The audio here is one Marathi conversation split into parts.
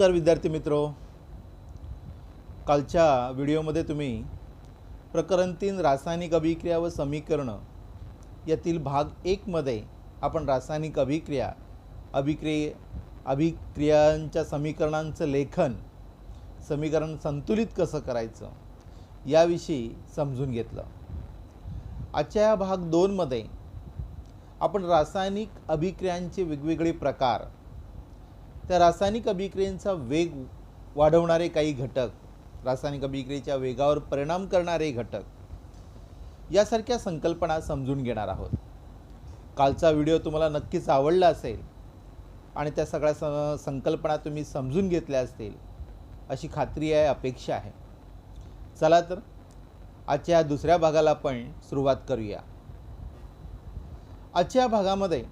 नमस्कार विद्यार्थी मित्रो, कालच्या व्हिडिओमध्ये तुम्ही प्रकरण 3 रासायनिक अभिक्रिया व समीकरण यातील भाग 1 मध्ये आपण रासायनिक अभिक्रियांच्या समीकरणांचं लेखन, समीकरण संतुलित कसं करायचं याविषयी समजून घेतलं। आजच्या या भाग 2 मध्ये आपण रासायनिक अभिक्रियांचे वेगवेगळे प्रकार, त्या रासायनिक अभिक्रियांचा वेग वाढवणारे काही घटक, रासायनिक अभिक्रियेच्या वेगावर परिणाम करणारे घटक यासारख्या संकल्पना समजून घेणार आहोत। कालचा व्हिडिओ तुम्हाला नक्कीच आवडला असेल आणि त्या सगळ्या संकल्पना तुम्ही समजून घेतल्या असतील अशी खात्री आहे, अपेक्षा आहे। चला तर आजच्या दुसऱ्या भागाला आपण सुरुवात करूया। आजच्या भागामध्ये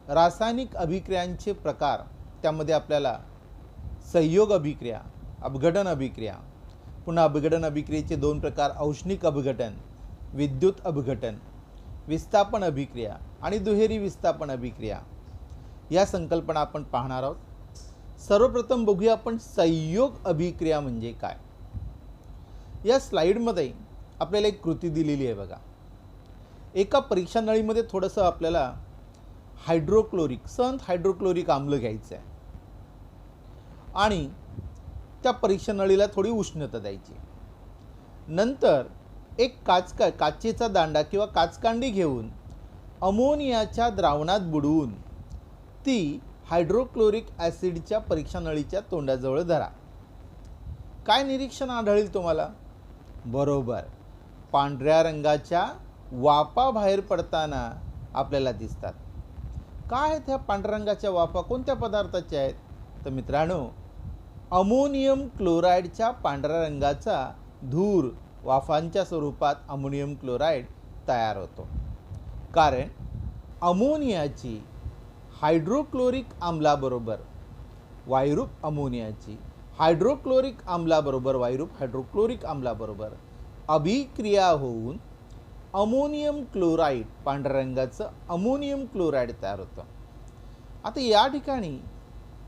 रासायनिक अभिक्रियांचे प्रकार, त्यामध्ये आपल्याला संयोग अभिक्रिया, अपघटन अभिक्रिया, पुन्हा अपघटन अभिक्रियेचे 2 प्रकार, औष्णिक अपघटन, विद्युत अपघटन, विस्थापन अभिक्रिया आणि दुहेरी विस्थापन अभिक्रिया या संकल्पना आपण पाहणार आहोत। सर्वप्रथम बघूया आपण संयोग अभिक्रिया म्हणजे काय। या स्लाइडमध्ये आपल्याला एक कृती दिलेली आहे बघा। एका परीक्षा नळीमध्ये थोडंसं आपल्याला संथ हायड्रोक्लोरिक आम्ल घ्यायचं आहे आणि त्या परीक्षा नळीला थोडी उष्णता द्यायची। नंतर एक काचेचा दांडा किंवा काचकांडी घेऊन अमोनियाच्या द्रावणात बुडवून ती हायड्रोक्लोरिक ॲसिडच्या परीक्षा नळीच्या तोंडाजवळ धरा। काय निरीक्षण आढळेल तुम्हाला? बरोबर, पांढऱ्या रंगाच्या वाफा बाहेर पडताना आपल्याला दिसतात। काय आहेत ह्या पांढऱ्या रंगाच्या वाफा? कोणत्या पदार्थाच्या आहेत? तर मित्रांनो, अमोनियम क्लोराईडच्या पांढऱ्या रंगाचा धूर वाफांच्या स्वरूपात अमोनियम क्लोराईड तयार होतो। कारण अमोनियाची हायड्रोक्लोरिक आम्लाबरोबर वायुरूप अमोनियाची हायड्रोक्लोरिक आम्लाबरोबर वायुरूप हायड्रोक्लोरिक आम्लाबरोबर अभिक्रिया होऊन अमोनियम क्लोराईड, पांढऱ्या रंगाचं अमोनियम क्लोराईड तयार होतं। आता या ठिकाणी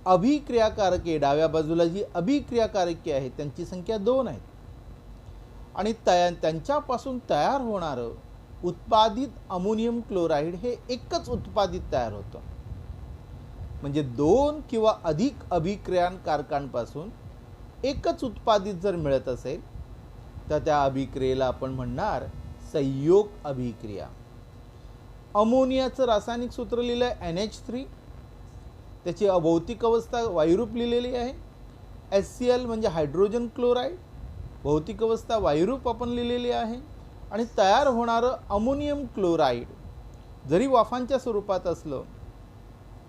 अभिक्रियाकारके, डाव्या बाजूला जी अभिक्रियाकारके आहेत त्यांची संख्या 2 आहेत आणि त्यांच्यापासून तयार होणारं उत्पादित अमोनियम क्लोराईड हे एकच उत्पादित तयार होतं। म्हणजे 2 किंवा अधिक अभिक्रियाकारकांपासून एकच उत्पादित जर मिळत असेल तर त्या अभिक्रियेला आपण म्हणणार संयोग अभिक्रिया। अमोनियाचं रासायनिक सूत्र लिहिलं आहे NH3, त्याची अभौतिक अवस्था वायुरूप लिहिलेली आहे। HCl म्हणजे हायड्रोजन क्लोराईड, भौतिक अवस्था वायुरूप आपण लिहिलेली आहे। आणि तयार होणारं अमोनियम क्लोराईड जरी वाफांच्या स्वरूपात असलं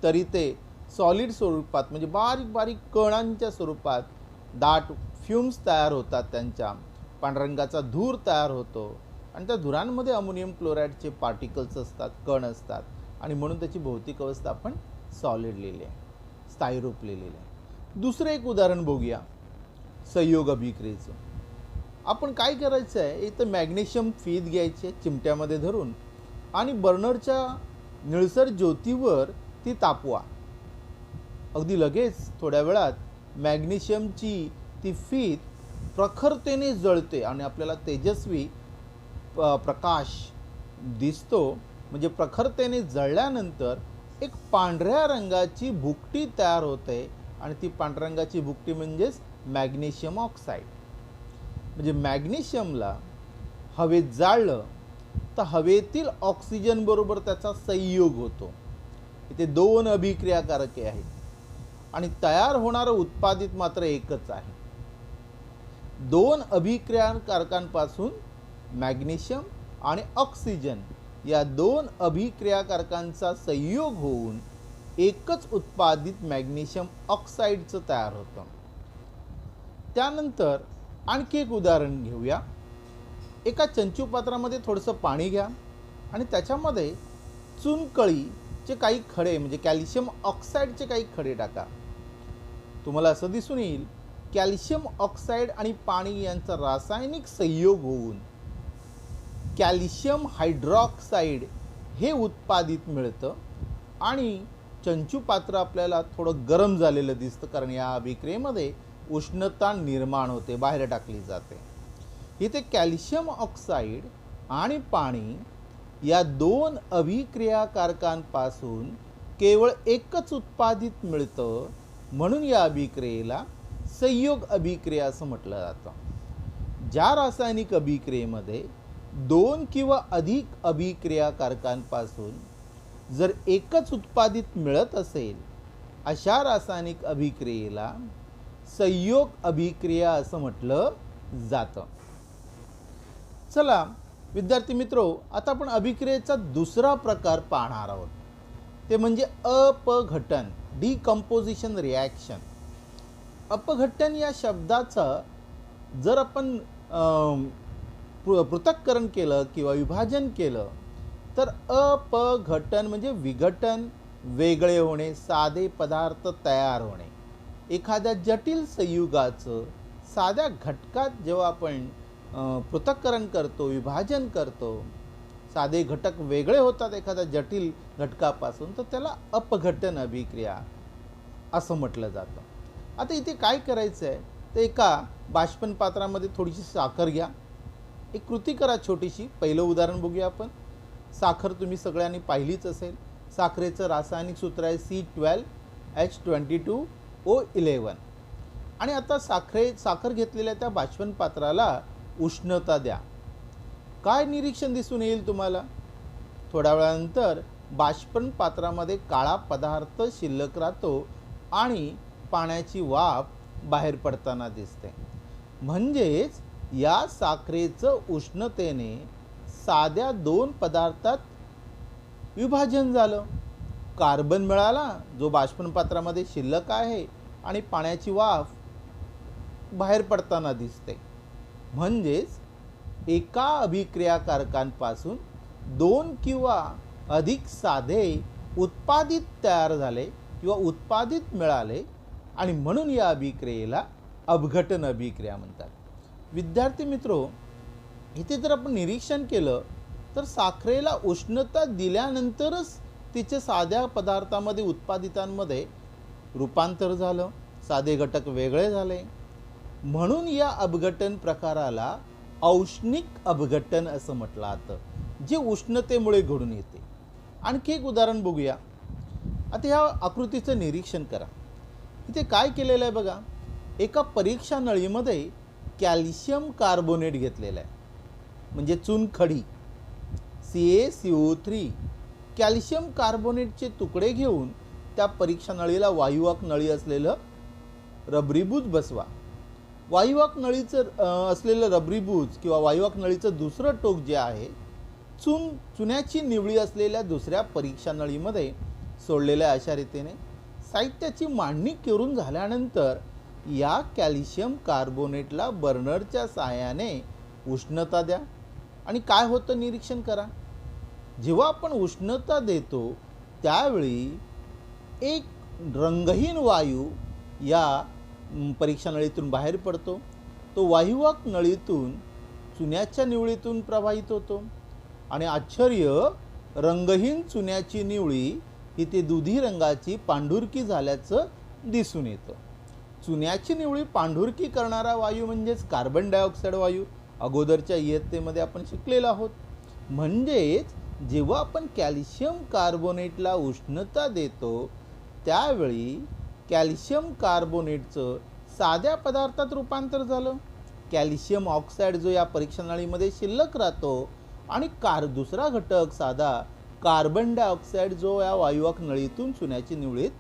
तरी ते सॉलिड स्वरूपात, म्हणजे बारीक बारीक कणांच्या स्वरूपात दाट फ्यूम्स तयार होतात, त्यांच्या पांढऱ्या रंगाचा धूर तयार होतो आणि त्या धुरांमध्ये अमोनियम क्लोराईडचे पार्टिकल्स असतात, कण असतात आणि म्हणून त्याची भौतिक अवस्था आपण सॉलिड लिहिली आहे, स्थायीरूप लिहिलेलं आहे। दुसरं एक उदाहरण बघूया संयोग अभिक्रियेचं। आपण काय करायचं आहे, इथं मॅग्नेशियम फीत घ्यायचे चिमट्यामध्ये धरून आणि बर्नरच्या निळसर ज्योतीवर ती तापवा। अगदी लगेच थोड्या वेळात मॅग्नेशियमची ती फीत प्रखरतेने जळते आणि आपल्याला तेजस्वी प्रकाश दिसतो। म्हणजे प्रखरतेने जळल्यानंतर एक पांढऱ्या रंगाची भुकटी तयार होते आणि ती पांढऱ्या रंगाची भुकटी म्हणजेच मॅग्नेशियम ऑक्साईड। म्हणजे मॅग्नेशियमला हवेत जाळलं तर हवेतील ऑक्सिजन बरोबर त्याचा संयोग होतो। इथे 2 अभिक्रियाकारके आहेत आणि तयार होणारं उत्पादित मात्र एकच आहे। 2 अभिक्रियाकारकांपासून मॅग्नेशियम आणि ऑक्सिजन या 2 अभिक्रियाकारकांचा संयोग होऊन एकच उत्पादित मॅग्नेशियम ऑक्साईडचं तयार होतं। त्यानंतर आणखी एक उदाहरण घेऊया। एका चंचुपात्रामध्ये थोडंसं पाणी घ्या आणि त्याच्यामध्ये चुनकळीचे काही खडे, म्हणजे कॅल्शियम ऑक्साईडचे काही खडे टाका। तुम्हाला असं दिसून येईल कॅल्शियम ऑक्साईड आणि पाणी यांचा रासायनिक संयोग होऊन कॅल्शियम हायड्रॉक्साईड हे उत्पादित मिळतं आणि चंचू पात्र आपल्याला थोडं गरम झालेलं दिसतं, कारण या अभिक्रियेमध्ये उष्णता निर्माण होते, बाहेर टाकली जाते. इथे कॅल्शियम ऑक्साईड आणि पाणी या दोन अभिक्रियाकारकांपासून केवळ एकच उत्पादित मिळतं, म्हणून या अभिक्रियेला संयोग अभिक्रिया असं म्हटलं जातं. ज्या रासायनिक अभिक्रियेमध्ये दोन किंवा अधिक अभिक्रियाकारकांपासून जर एकच उत्पादित मिळत असेल, अशा रासायनिक अभिक्रियेला संयोग अभिक्रिया असं म्हटलं जातं. चला विद्यार्थी मित्रो, आता आपण अभिक्रियेचा दुसरा प्रकार पाहणार आहोत, ते म्हणजे अपघटन, डिकम्पोजिशन रिॲक्शन. अपघटन या शब्दाचं जर आपण पृथक्करण केलं किंवा विभाजन केलं तर अपघटन म्हणजे विघटन, वेगळे होणे, साधे पदार्थ तयार होणे. एखाद्या जटिल संयुगाचं साध्या घटकात जेव्हा आपण पृथक्करण करतो, विभाजन करतो, साधे घटक वेगळे होतात एखाद्या जटिल घटकापासून, तर त्याला अपघटन अभिक्रिया असं म्हटलं जातं. आता इथे काय करायचं आहे, तर एका बाष्पन पात्रामध्ये थोडीशी साखर घ्या, एक कृती करा छोटीशी. पहिलं उदाहरण बघूया आपण. साखर तुम्ही सगळ्यांनी पाहिलीच असेल. साखरेचं रासायनिक सूत्र आहे C12H22O11. आणि आता साखर घेतलेल्या त्या बाष्पन पात्राला उष्णता द्या. काय निरीक्षण दिसून येईल तुम्हाला? थोड्या वेळानंतर बाष्पन पात्रामध्ये काळा पदार्थ शिल्लक राहतो आणि पाण्याची वाफ बाहेर पडताना दिसते. म्हणजेच या साखरेचं उष्णतेने साध्या दोन पदार्थात विभाजन झालं. कार्बन मिळाला जो बाष्पन पात्रामध्ये शिल्लक आहे आणि पाण्याची वाफ बाहेर पडताना दिसते. म्हणजेच एका अभिक्रियाकारकांपासून दोन किंवा अधिक साधे उत्पादित तयार झाले किंवा उत्पादित मिळाले, आणि म्हणून या अभिक्रियेला अपघटन अभिक्रिया म्हणतात. विद्यार्थी मित्रो, इथे जर आपण निरीक्षण केलं तर साखरेला उष्णता दिल्यानंतरच तिचे साध्या पदार्थामध्ये उत्पादितांमध्ये रूपांतर झालं, साधे घटक वेगळे झाले. म्हणून या अपघटन प्रकाराला औष्णिक अपघटन असं म्हटलं जातं, जे उष्णतेमुळे घडून येते. आणखी एक उदाहरण बघूया. आता या आकृतीचं निरीक्षण करा. इथे काय केलेलं आहे बघा. एका परीक्षा नळीमध्ये कॅल्शियम कार्बोनेट घेतलेलं आहे, म्हणजे चुनखडी CaCO3. कॅल्शियम कार्बोनेटचे तुकडे घेऊन त्या परीक्षा नळीला वायुवाहक नळी असलेलं रबरीबूज बसवा. वायुवाहक नळीचं असलेलं रबरीबूज किंवा वायुवाहक नळीचं दुसरं टोक जे आहे, चुन्याची निवळी असलेल्या दुसऱ्या परीक्षा नळीमध्ये सोडलेल्या अशा रीतीने साहित्याची मांडणी करून झाल्यानंतर या कॅल्शियम कार्बोनेटला बर्नरच्या सहाय्याने उष्णता द्या. आणि काय होतं निरीक्षण करा. जेव्हा आपण उष्णता देतो त्यावेळी एक रंगहीन वायू या परीक्षा नळीतून बाहेर पडतो. तो वायुवाहक नळीतून चुन्याच्या निवळीतून प्रवाहित होतो आणि आश्चर्य, रंगहीन चुन्याची निवळी इथे दुधी रंगाची पांढुरकी झाल्याचं दिसून येतं. चुन्याची निवळी पांढुरकी करणारा वायू म्हणजेच कार्बन डायऑक्साईड वायू. अगोदरच्या इयत्तेमध्ये आपण शिकलेलो आहोत. म्हणजेच जेव्हा आपण कॅल्शियम कार्बोनेटला उष्णता देतो त्यावेळी कॅल्शियम कार्बोनेटचं साध्या पदार्थात रूपांतर झालं. कॅल्शियम ऑक्साईड जो या परीक्षा नळीमध्ये शिल्लक राहतो आणि दुसरा घटक साधा कार्बन डायऑक्साईड जो या वायुवाहक नळीतून चुन्याची निवळीत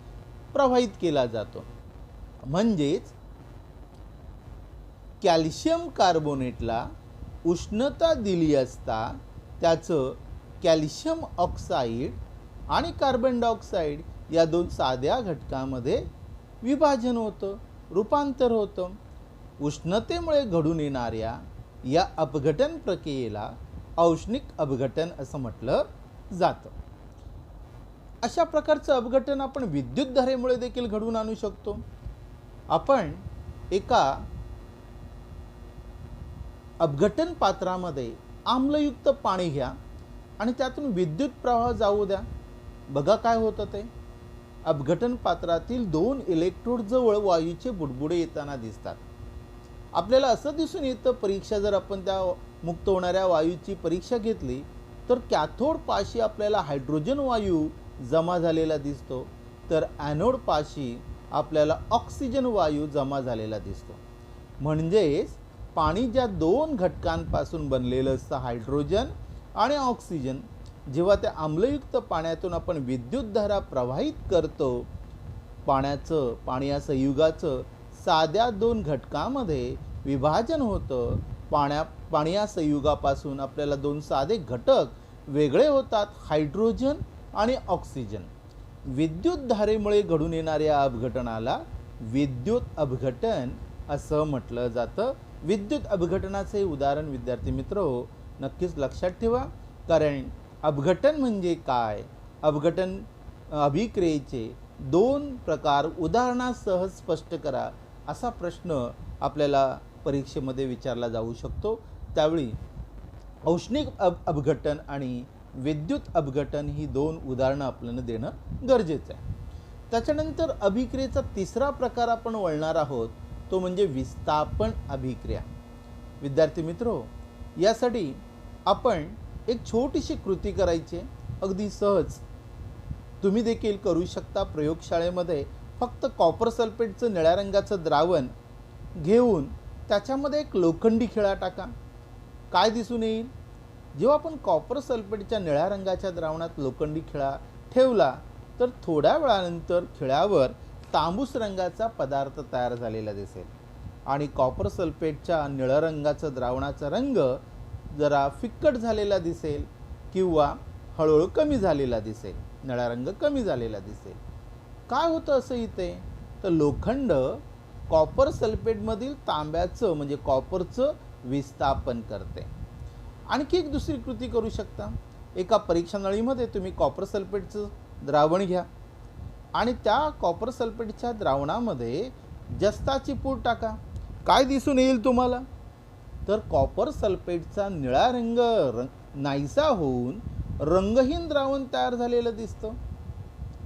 प्रवाहित केला जातो. म्हणजेच कॅल्शियम कार्बोनेटला उष्णता दिली असता त्याचं कॅल्शियम ऑक्साईड आणि कार्बन डायऑक्साईड या दोन साध्या घटकामध्ये विभाजन होतं, रूपांतर होतं. उष्णतेमुळे घडून येणाऱ्या या अपघटन प्रक्रियेला औष्णिक अपघटन असं म्हटलं जातं. अशा प्रकारचं अपघटन आपण विद्युतधारेमुळे देखील घडवून आणू शकतो. आपण एका अपघटन पात्रामध्ये आम्लयुक्त पाणी घ्या आणि त्यातून विद्युत प्रवाह जाऊ द्या. बघा काय होतं ते. अपघटन पात्रातील 2 इलेक्ट्रोड जवळ वायूचे बुडबुडे येताना दिसतात. आपल्याला असं दिसून येतं, परीक्षा जर आपण त्या मुक्त होणाऱ्या वायूची परीक्षा घेतली तर कॅथोड पाशी आपल्याला हायड्रोजन वायू जमा झालेला दिसतो, तर ॲनोड पाशी आपल्याला ऑक्सिजन वायू जमा झालेला दिसतो. म्हणजेच पाणी ज्या 2 घटकांपासून बनलेलं असतं, हायड्रोजन आणि ऑक्सिजन, जेव्हा त्या आम्लयुक्त पाण्यातून आपण विद्युतधारा प्रवाहित करतो, पाणी या संयुगाचं साध्या 2 घटकामध्ये विभाजन होतं. पाणी या संयुगापासून आपल्याला 2 साधे घटक वेगळे होतात, हायड्रोजन आणि ऑक्सिजन. विद्युतधारेमुळे घडून येणाऱ्या अपघटनाला विद्युत अपघटन असं म्हटलं जातं. विद्युत अपघटनाचे उदाहरण विद्यार्थी मित्र नक्कीच लक्षात ठेवा, कारण अपघटन म्हणजे काय, अपघटन अभिक्रियेचे 2 प्रकार उदाहरणासह स्पष्ट करा, असा प्रश्न आपल्याला परीक्षेमध्ये विचारला जाऊ शकतो. त्यावेळी औष्णिक अपघटन आणि विद्युत अपघटन ही 2 उदाहरणं आपल्याला देणं गरजेचं आहे. त्याच्यानंतर अभिक्रियेचा तिसरा प्रकार आपण वळणार आहोत, तो म्हणजे विस्थापन अभिक्रिया. विद्यार्थी मित्रो, यासाठी आपण एक छोटीशी कृती करायची, अगदी सहज. तुम्ही देखील करू शकता. प्रयोगशाळेमध्ये फक्त कॉपर सल्फेटचं निळ्या रंगाचं द्रावण घेऊन त्याच्यामध्ये एक लोखंडी खिळा टाका. काय दिसून येईल? जेव्हा आपण कॉपर सल्फेटच्या निळ्या रंगाच्या द्रावणात लोखंडी खिळा ठेवला तर थोड्या वेळानंतर खिळ्यावर तांबूस रंगाचा पदार्थ तयार झालेला दिसेल आणि कॉपर सल्फेटच्या निळ्या रंगाचा द्रावणाचा रंग जरा फिक्कट झालेला दिसेल किंवा हळूहळू कमी झालेला दिसेल, निळा रंग कमी झालेला दिसेल. काय होतं असं इथे? तर लोखंड कॉपर सल्फेटमधील तांब्याचं म्हणजे कॉपरचं विस्थापन करते. आणखी एक दुसरी कृती करू शकता. एका परीक्षा नळीमध्ये तुम्ही कॉपर सल्फेटचं द्रावण घ्या आणि त्या कॉपर सल्फेटच्या द्रावणामध्ये जस्ताची पूड टाका. काय दिसून येईल तुम्हाला? तर कॉपर सल्फेटचा निळा रंग नाहीसा होऊन रंगहीन द्रावण तयार झालेलं दिसतं.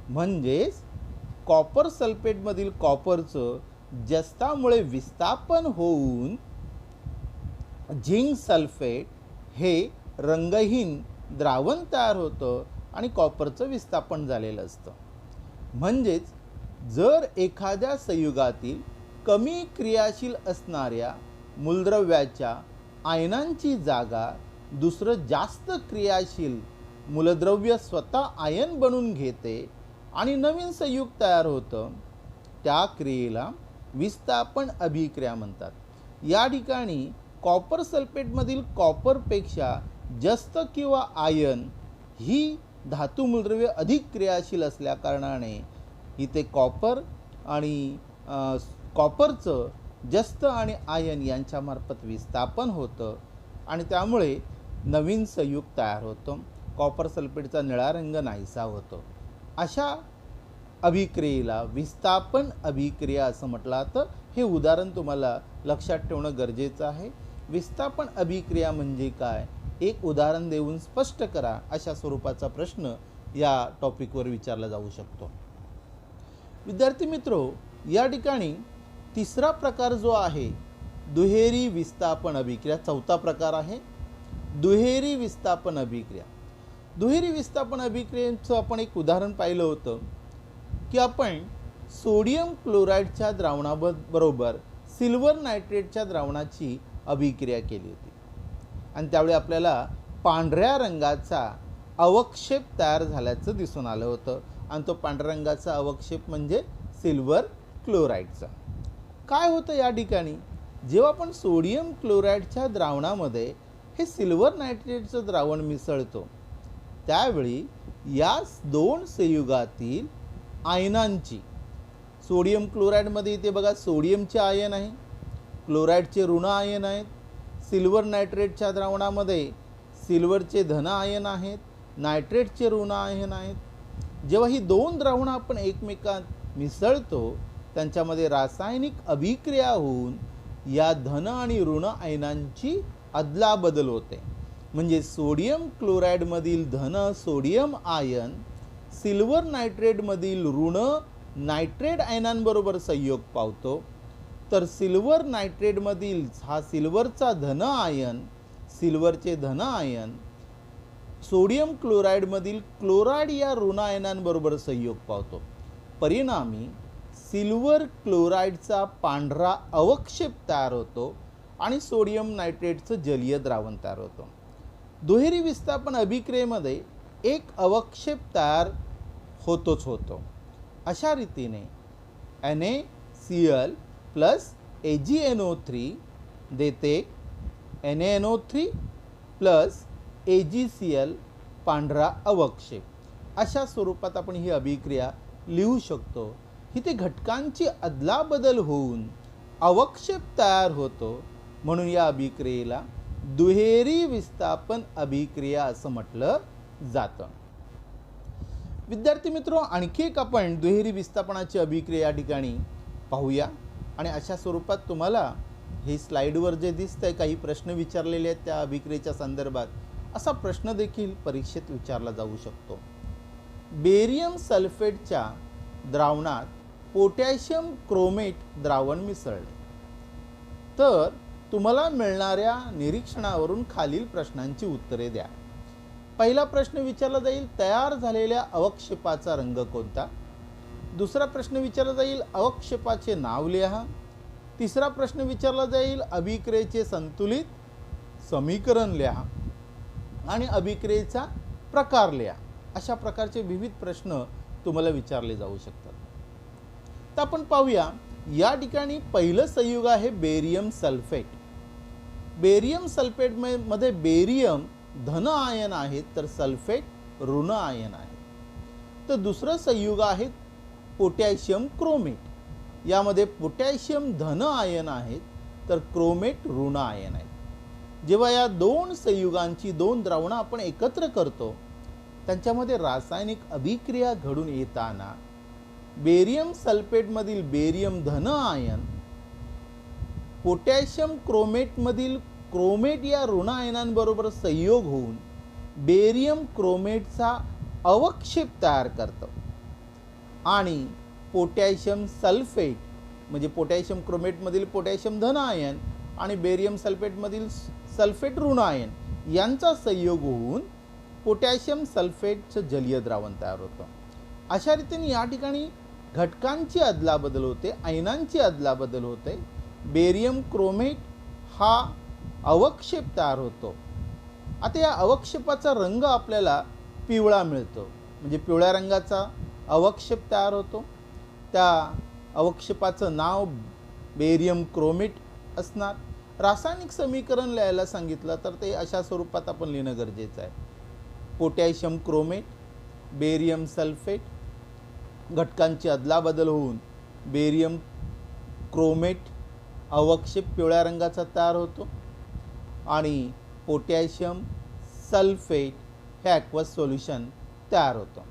म्हणजेच कॉपर सल्फेटमधील कॉपरचं जस्तामुळे विस्थापन होऊन झिंक सल्फेट हे रंगहीन द्रावण तयार होतं आणि कॉपरचं विस्थापन झालेलं असतं. म्हणजेच जर एखाद्या संयुगातील कमी क्रियाशील असणाऱ्या मूलद्रव्याच्या आयनांची जागा दुसरं जास्त क्रियाशील मूलद्रव्य स्वतः आयन बनून घेते आणि नवीन संयुग तयार होतं, त्या क्रियेला विस्थापन अभिक्रिया म्हणतात. या ठिकाणी कॉपर सल्फेटमधील कॉपरपेक्षा जस्त किंवा आयन ही धातू मूलद्रव्य अधिक क्रियाशील असल्या कारणाने इथे कॉपर आणि कॉपरचं जस्त आणि आयन यांच्यामार्फत विस्थापन होतं आणि त्यामुळे नवीन संयुग तयार होतं. कॉपर सल्फेटचा निळा रंग नाहीसा होतो. अशा अभिक्रियेला विस्थापन अभिक्रिया असं म्हटलं जातं. हे उदाहरण तुम्हाला लक्षात ठेवणं गरजेचं आहे. विस्थापन अभिक्रिया म्हणजे काय, एक उदाहरण देऊन स्पष्ट करा, अशा स्वरूपाचा प्रश्न या टॉपिकवर विचारला जाऊ शकतो. विद्यार्थी मित्रो, या ठिकाणी तिसरा प्रकार जो आहे दुहेरी विस्थापन अभिक्रिया, चौथा प्रकार आहे दुहेरी विस्थापन अभिक्रिया. दुहेरी विस्थापन अभिक्रियेचं आपण एक उदाहरण पाहिलं होतं की आपण सोडियम क्लोराईडच्या द्रावणाबरोबर सिल्वर नायट्रेटच्या द्रावणाची अभिक्रिया केली होती आणि त्यावेळी आपल्याला पांढऱ्या रंगाचा अवक्षेप तयार झाल्याचं दिसून आलं होतं आणि तो पांढऱ्या रंगाचा अवक्षेप म्हणजे सिल्वर क्लोराईडचा. काय होतं या ठिकाणी, जेव्हा आपण सोडियम क्लोराईडच्या द्रावणामध्ये हे सिल्वर नायट्रेटचं द्रावण मिसळतो त्यावेळी या 2 संयुगातील आयनांची, सोडियम क्लोराईडमध्ये इथे बघा सोडियमचे आयन आहे, क्लोराईडचे ऋण आयन आहेत, सिल्वर नायट्रेटच्या द्रावणामध्ये सिल्वरचे धन आयन आहेत, नायट्रेटचे ऋण आयन आहेत. जेव्हा ही 2 द्रावणं आपण एकमेकांत मिसळतो त्यांच्यामध्ये रासायनिक अभिक्रिया होऊन या धन आणि ऋण आयनांची अदलाबदल होते. म्हणजे सोडियम क्लोराईडमधील धन सोडियम आयन सिल्वर नायट्रेटमधील ऋण नायट्रेट आयनांबरोबर संयोग पावतो, तर सिल्वर नायट्रेटमधील हा सिल्वरचा धन आयन, सिल्वरचे धन आयन सोडियम क्लोराईडमधील क्लोराईड या ऋण आयनांबरोबर संयोग पावतो. परिणामी सिल्वर क्लोराईडचा पांढरा अवक्षेप तयार होतो आणि सोडियम नायट्रेटचं जलीय द्रावण तयार होतं. दुहेरी विस्थापन अभिक्रियेमध्ये एक अवक्षेप तयार होतोच होतो. अशा रीतीने NaCl प्लस AgNO3 देते NaNO3 प्लस AgCl पांढरा अवक्षेप. अशा स्वरूपात आपण ही अभिक्रिया लिहू शकतो. इथे घटकांची अदलाबदल होऊन अवक्षेप तयार होतो, म्हणून या अभिक्रियेला दुहेरी विस्थापन अभिक्रिया असं म्हटलं जातं. विद्यार्थी मित्रो, आणखी एक आपण दुहेरी विस्थापनाची अभिक्रिया या ठिकाणी पाहूया. आणि अशा स्वरूपात तुम्हाला हे स्लाइडवर जे दिसतंय काही प्रश्न विचारलेले आहेत त्या अभिक्रियेच्या संदर्भात, असा प्रश्न देखील परीक्षेत विचारला जाऊ शकतो. बेरियम सल्फेटच्या द्रावणात पोटॅशियम क्रोमेट द्रावण मिसळले, तर तुम्हाला मिळणाऱ्या निरीक्षणावरून खालील प्रश्नांची उत्तरे द्या. पहिला प्रश्न विचारला जाईल, तयार झालेल्या अवक्षेपाचा रंग कोणता? दुसरा प्रश्न विचारला जाईल, अवक्षेपाचे नाव लिहा. तिसरा प्रश्न विचारला जाईल, अभिक्रियेचे संतुलित समीकरण लिहा आणि अभिक्रियेचा प्रकार लिहा. अशा प्रकारचे विविध प्रश्न तुम्हाला विचारले जाऊ शकतात. तर आपण पाहूया, या ठिकाणी पहिलं संयुग आहे बेरियम सल्फेट. बेरियम सल्फेट मध्ये बेरियम धन आयन आहेत, तर सल्फेट ऋण आयन आहे. तर दुसरं संयुग आहे पोटॅशियम क्रोमेट. यामध्ये पोटॅशियम धन आयन आहेत, तर क्रोमेट ऋण आयन आहेत. जेव्हा या दोन संयुगांची दोन द्रावणं आपण एकत्र करतो, त्यांच्यामध्ये रासायनिक अभिक्रिया घडून येताना बेरियम सल्फेटमधील बेरियम धन आयन पोटॅशियम क्रोमेटमधील क्रोमेट या ऋण आयनांबरोबर संयोग होऊन बेरियम क्रोमेटचा अवक्षेप तयार करतो आणि पोटॅशियम सल्फेट म्हणजे पोटॅशियम क्रोमेटमधील पोटॅशियम धन आयन आणि बेरियम सल्फेटमधील सल्फेट ऋण आयन यांचा संयोग होऊन पोटॅशियम सल्फेटचं जलीय द्रावण तयार होतं. अशा रीतीने या ठिकाणी घटकांची अदलाबदल होते, आयनांची अदलाबदल होते. बेरियम क्रोमेट हा अवक्षेप तयार होतो. आता या अवक्षेपाचा रंग आपल्याला पिवळा मिळतो, म्हणजे पिवळ्या रंगाचा अवक्षेप तयार होतो. त्या अवक्षेपाचं नाव बेरियम क्रोमेट असणार. रासायनिक समीकरण लिहायला सांगितलं तर ते अशा स्वरूपात आपण लिहिणं गरजेचं आहे. पोटॅशियम क्रोमेट, बेरियम सल्फेट, घटकांची अदलाबदल होऊन बेरियम क्रोमेट अवक्षेप पिवळ्या रंगाचा तयार होतो आणि पोटॅशियम सल्फेट हे ॲक्वस सोल्युशन तयार होतं.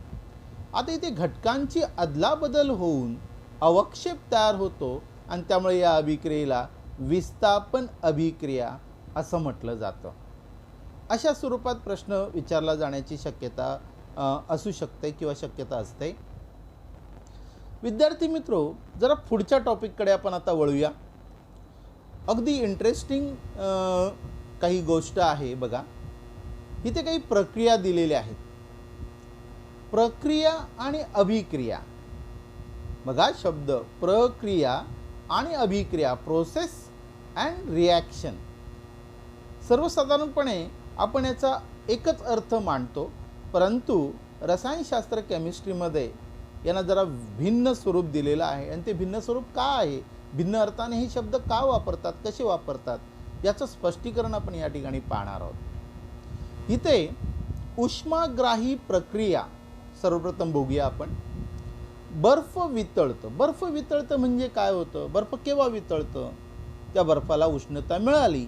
आता इथे घटकांची अदलाबदल होऊन अवक्षेप तयार होतो आणि त्यामुळे या अभिक्रियेला विस्थापन अभिक्रिया असं म्हटलं जातं. अशा स्वरूपात प्रश्न विचारला जाण्याची शक्यता असू शकते किंवा शक्यता असते. विद्यार्थी मित्रो, जरा पुढच्या टॉपिककडे आपण आता वळूया. अगदी इंटरेस्टिंग काही गोष्ट आहे बघा. इथे काही प्रक्रिया दिलेल्या आहेत. प्रक्रिया आणि अभिक्रिया बघा, शब्द प्रक्रिया आणि अभिक्रिया, प्रोसेस अँड रिॲक्शन. सर्वसाधारणपणे आपण याचा एकच अर्थ मांडतो, परंतु रसायनशास्त्र केमिस्ट्रीमध्ये यांना जरा भिन्न स्वरूप दिलेलं आहे. आणि ते भिन्न स्वरूप का आहे, भिन्न अर्थाने हे शब्द का वापरतात, कसे वापरतात, याचं स्पष्टीकरण आपण या ठिकाणी पाहणार आहोत. इथे उष्माग्राही प्रक्रिया सर्वप्रथम बघूया आपण. बर्फ वितळतं. बर्फ वितळतं म्हणजे काय होतं? बर्फ केव्हा वितळतं? त्या बर्फाला उष्णता मिळाली,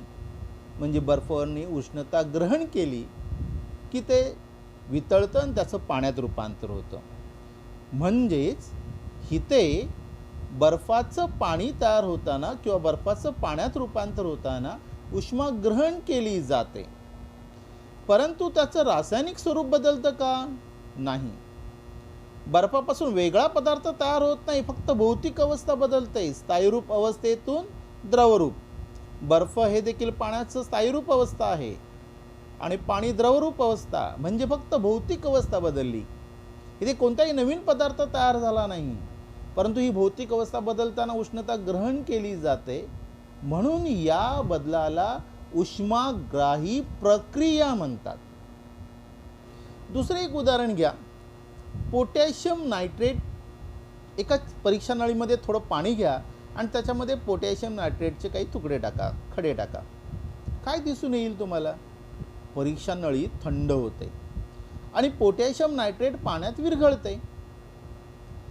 म्हणजे बर्फाने उष्णता ग्रहण केली की ते वितळतं आणि त्याचं पाण्यात रूपांतर होतं. म्हणजेच इथे बर्फाचं पाणी तयार होताना किंवा बर्फाचं पाण्यात रूपांतर होताना उष्मा ग्रहण केली जाते, परंतु त्याचं रासायनिक स्वरूप बदलतं का? नाही. बर्फापासून वेगळा पदार्थ तयार होत नाही, फक्त भौतिक अवस्था बदलते, स्थायीरूप अवस्थेतून द्रवरूप. बर्फ हे देखील पाण्याचं स्थायीरूप अवस्था आहे आणि पाणी द्रवरूप अवस्था, म्हणजे फक्त भौतिक अवस्था बदलली. इथे कोणताही नवीन पदार्थ तयार झाला नाही, परंतु ही भौतिक अवस्था बदलताना उष्णता ग्रहण केली जाते, म्हणून या बदलाला उष्माग्राही प्रक्रिया म्हणतात. दुसरे एक उदाहरण घ्या. Potassium nitrate. एका परीक्षा नळीमध्ये थोडं पाणी घ्या आणि त्याच्यामध्ये पोटॅशियम नायट्रेटचे काही तुकडे टाका, खडे टाका. काय दिसून येईल तुम्हाला? परीक्षा नळी थंड होते आणि पोटॅशियम नायट्रेट पाण्यात विरघळते.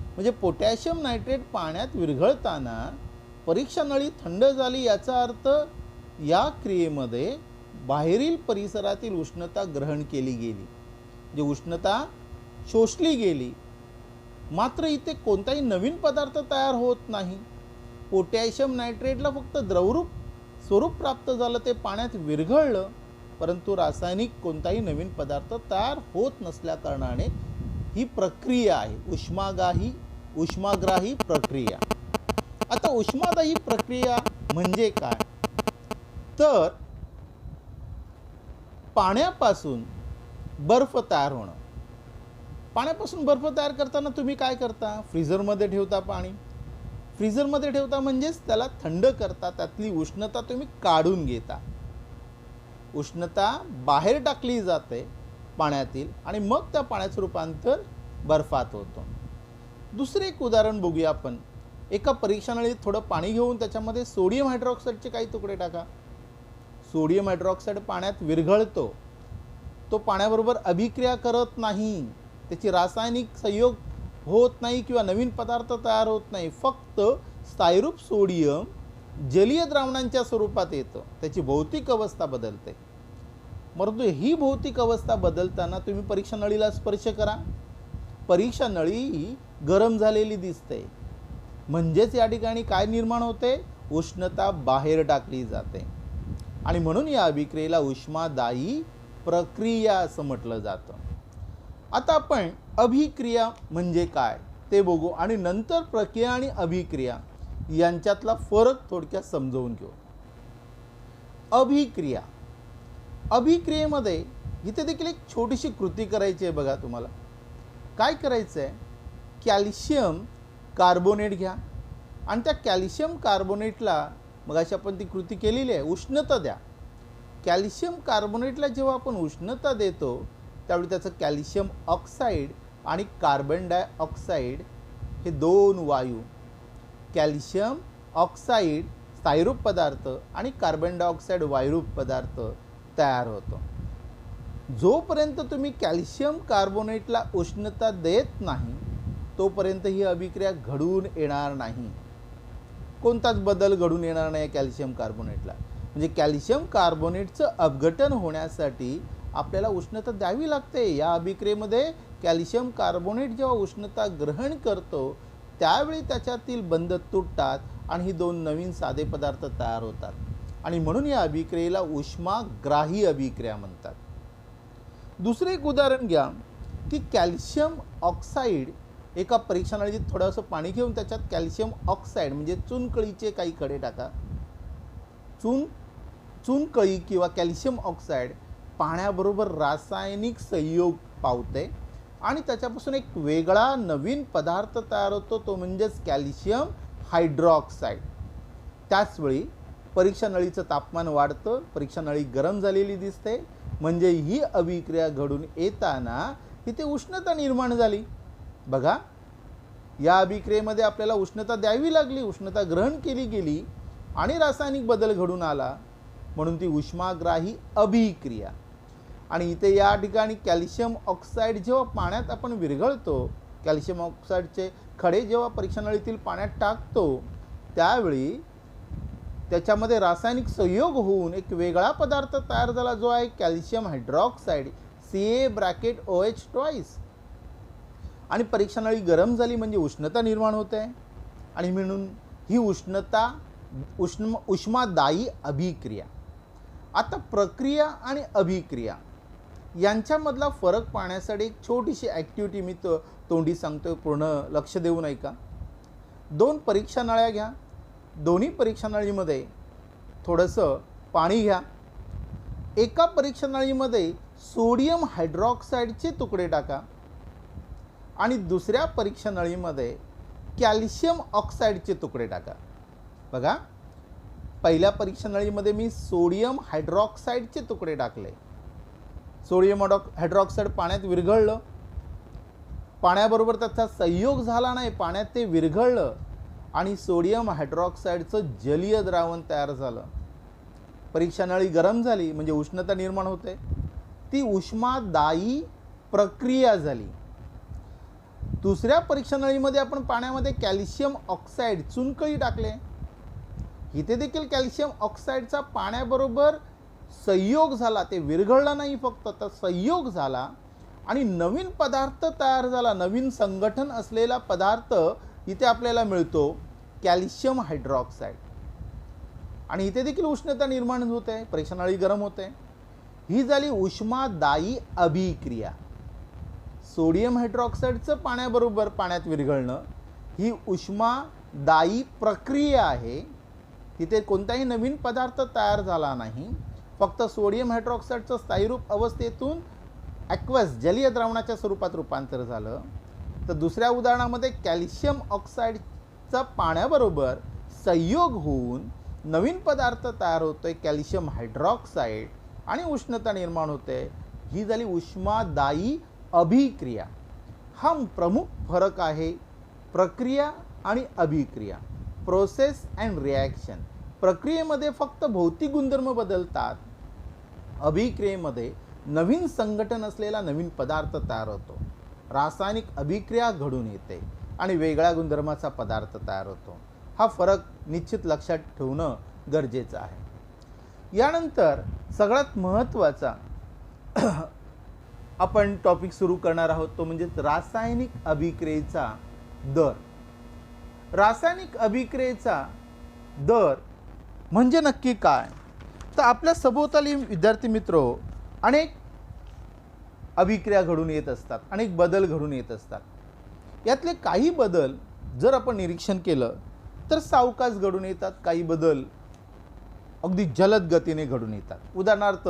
म्हणजे पोटॅशियम नायट्रेट पाण्यात विरघळताना परीक्षा नळी थंड झाली, याचा अर्थ या क्रियेमध्ये बाहेरील परिसरातील उष्णता ग्रहण केली गेली, जे उष्णता शोषली गेली. मात्र इथे कोणताही नवीन पदार्थ तयार होत नाही. पोटॅशियम नायट्रेटला फक्त द्रवरूप स्वरूप प्राप्त झालं, ते पाण्यात विरघळलं, परंतु रासायनिक कोणताही नवीन पदार्थ तयार होत नसल्याकारणाने ही प्रक्रिया आहे उष्माग्राही प्रक्रिया. आता उष्मादायी प्रक्रिया म्हणजे काय? तर पाण्यापासून बर्फ तयार होणं. पाण्यापासून बर्फ तयार करताना तुम्ही काय करता? फ्रीझरमध्ये ठेवता पाणी. फ्रीझरमध्ये ठेवता म्हणजेच त्याला थंड करता, त्यातली उष्णता तुम्ही काढून घेता. उष्णता बाहेर टाकली जाते पाण्यातील आणि मग त्या पाण्याचं रूपांतर बर्फात होतं. दुसरे एक उदाहरण बघूया आपण. एका परीक्षा नळीत थोडं पाणी घेऊन त्याच्यामध्ये सोडियम हायड्रॉक्साईडचे काही तुकडे टाका. सोडियम हायड्रॉक्साईड पाण्यात विरघळतो. तो पाण्याबरोबर अभिक्रिया करत नाही, त्याची रासायनिक संयोग होत नाही किंवा नवीन पदार्थ तयार होत नाही. फक्त स्थायीरूप सोडियम जलीय द्रावणांच्या स्वरूपात येतं, त्याची भौतिक अवस्था बदलते. परंतु ही भौतिक अवस्था बदलताना तुम्ही परीक्षा नळीला स्पर्श करा, परीक्षा नळी गरम झालेली दिसते. म्हणजेच या ठिकाणी काय निर्माण होते? उष्णता बाहेर टाकली जाते आणि म्हणून या अभिक्रियेला उष्मादायी प्रक्रिया असं म्हटलं जातं. आता आपण अभिक्रिया म्हणजे काय ते बघू आणि नंतर प्रक्रिया आणि अभिक्रिया यांच्यातला फरक थोडक्यात समजावून घेऊ. अभिक्रियेमध्ये इथे देखील एक छोटीशी कृती करायची आहे. बघा तुम्हाला काय करायचं आहे? कॅल्शियम कार्बोनेट घ्या आणि त्या कॅल्शियम कार्बोनेटला, मग अशी आपण ती कृती केलेली आहे, उष्णता द्या. कॅल्शियम कार्बोनेटला जेव्हा आपण उष्णता देतो त्यावेळी त्याचं कॅल्शियम ऑक्साईड आणि कार्बन डायऑक्साईड हे दोन वायू, कॅल्शियम ऑक्साईड स्थायीरूप पदार्थ आणि कार्बन डायऑक्साईड वायुरूप पदार्थ तयार होतो. जोपर्यंत तुम्ही कॅल्शियम कार्बोनेटला उष्णता देत नाही तोपर्यंत ही अभिक्रिया घडून येणार नाही. कोणताच बदल घडून येणार नाही कॅल्शियम कार्बोनेटला. म्हणजे कॅल्शियम कार्बोनेटचं अपघटन होण्यासाठी आपल्याला उष्णता द्यावी लागते. या अभिक्रियेमध्ये कॅल्शियम कार्बोनेट जेव्हा उष्णता ग्रहण करतो त्यावेळी त्याच्यातील बंध तुटतात आणि ही दोन नवीन साधे पदार्थ तयार होतात आणि म्हणून या अभिक्रियेला उष्माग्राही अभिक्रिया म्हणतात. दुसरे एक उदाहरण घ्या की कॅल्शियम ऑक्साईड. एका परीक्षा नळीत थोडंसं पाणी घेऊन त्याच्यात कॅल्शियम ऑक्साईड म्हणजे चुनकळीचे काही खडे टाका. चुनकळी किंवा कॅल्शियम ऑक्साईड पाण्याबरोबर रासायनिक संयोग पावते आणि त्याच्यापासून एक वेगळा नवीन पदार्थ तयार होतो, तो म्हणजेच कॅल्शियम हायड्रॉक्साईड. त्याचवेळी परीक्षा नळीचं तापमान वाढतं, परीक्षा नळी गरम झालेली दिसते, म्हणजे ही अभिक्रिया घडून येताना तिथे उष्णता निर्माण झाली. बघा या अभिक्रियेमध्ये आपल्याला उष्णता द्यावी लागली, उष्णता ग्रहण केली गेली आणि रासायनिक बदल घडून आला, म्हणून ती उष्माग्राही अभिक्रिया. आणि इथे या ठिकाणी कॅल्शियम ऑक्साईड जेव्हा पाण्यात आपण विरघळतो, कॅल्शियम ऑक्साईडचे खडे जेव्हा परीक्षा नळीतील पाण्यात टाकतो त्यावेळी त्याच्यामध्ये रासायनिक संयोग होऊन एक वेगळा पदार्थ तयार झाला, जो आहे कॅल्शियम हायड्रॉक्साईड CaOH2. आणि परीक्षा नळी गरम झाली म्हणजे उष्णता निर्माण होते आणि म्हणून ही उष्मादायी अभिक्रिया. आता प्रक्रिया आणि अभिक्रिया यांच्यामधला फरक पाहण्यासाठी एक छोटीशी ॲक्टिव्हिटी मी तोंडी सांगतोय, पूर्ण लक्ष देऊन ऐका. 2 परीक्षा नळ्या घ्या. दोन्ही परीक्षा नळीमध्ये थोडंसं पाणी घ्या. एका परीक्षा नळीमध्ये सोडियम हायड्रॉक्साईडचे तुकडे टाका आणि दुसऱ्या परीक्षा नळीमध्ये कॅल्शियम ऑक्साईडचे तुकडे टाका. बघा, पहिल्या परीक्षा नळीमध्ये मी सोडियम हायड्रॉक्साईडचे तुकडे टाकले. सोडियम हायड्रॉक्साईड पाण्यात विरघळलं, पाण्याबरोबर त्याचा संयोग झाला नाही, पाण्यात ते विरघळलं आणि सोडियम हायड्रॉक्साईडचं जलीय द्रावण तयार झालं. परीक्षा नळी गरम झाली म्हणजे उष्णता निर्माण होते. ती उष्मादायी प्रक्रिया झाली. दुसऱ्या परीक्षा नळीमध्ये आपण पाण्यामध्ये कॅल्शियम ऑक्साईड चुनकळी टाकले. इथे देखील कॅल्शियम ऑक्साईडचा पाण्याबरोबर संयोग झाला, ते विरघळलं नाही, फक्त तर संयोग झाला आणि नवीन पदार्थ तयार झाला. नवीन संघटन असलेला पदार्थ इथे आपल्याला मिळतो, कॅल्शियम हायड्रॉक्साईड. आणि इथे देखील उष्णता निर्माण होते, परीक्षा नळी गरम होते. ही झाली उष्मादायी अभिक्रिया. सोडियम हायड्रॉक्साईडचं पाण्यात विरघळणं ही उष्मादायी प्रक्रिया आहे. तिथे कोणताही नवीन पदार्थ तयार झाला नाही, फक्त सोडियम हायड्रॉक्साईडचं स्थायीरूप अवस्थेतून ॲक्वस जलीय द्रावणाच्या स्वरूपात रूपांतर झालं. तर दुसऱ्या उदाहरणामध्ये कॅल्शियम ऑक्साईडचा पाण्याबरोबर संयोग होऊन नवीन पदार्थ तयार होतोय, कॅल्शियम हायड्रॉक्साईड, आणि उष्णता निर्माण होते. ही झाली उष्मादायी अभिक्रिया. हा प्रमुख फरक आहे प्रक्रिया आणि अभिक्रिया, प्रोसेस अँड रिॲक्शन. प्रक्रियेमध्ये फक्त भौतिक गुणधर्म बदलतात, अभिक्रियेमध्ये नवीन संघटन असलेला नवीन पदार्थ तयार होतो, रासायनिक अभिक्रिया घडून येते आणि वेगळ्या गुणधर्माचा पदार्थ तयार होतो. हा फरक निश्चित लक्षात ठेवणं गरजेचं आहे. यानंतर सगळ्यात महत्त्वाचा आपण टॉपिक सुरू करणार आहोत, तो म्हणजे रासायनिक अभिक्रियेचा दर. रासायनिक अभिक्रियेचा दर म्हणजे नक्की काय? तर आपल्या सभोवताली विद्यार्थी मित्रो अनेक अभिक्रिया घडून येत असतात, अनेक बदल घडून येत असतात. यातले काही बदल जर आपण निरीक्षण केलं तर सावकाश घडून येतात, काही बदल अगदी जलद गतीने घडून येतात. उदाहरणार्थ,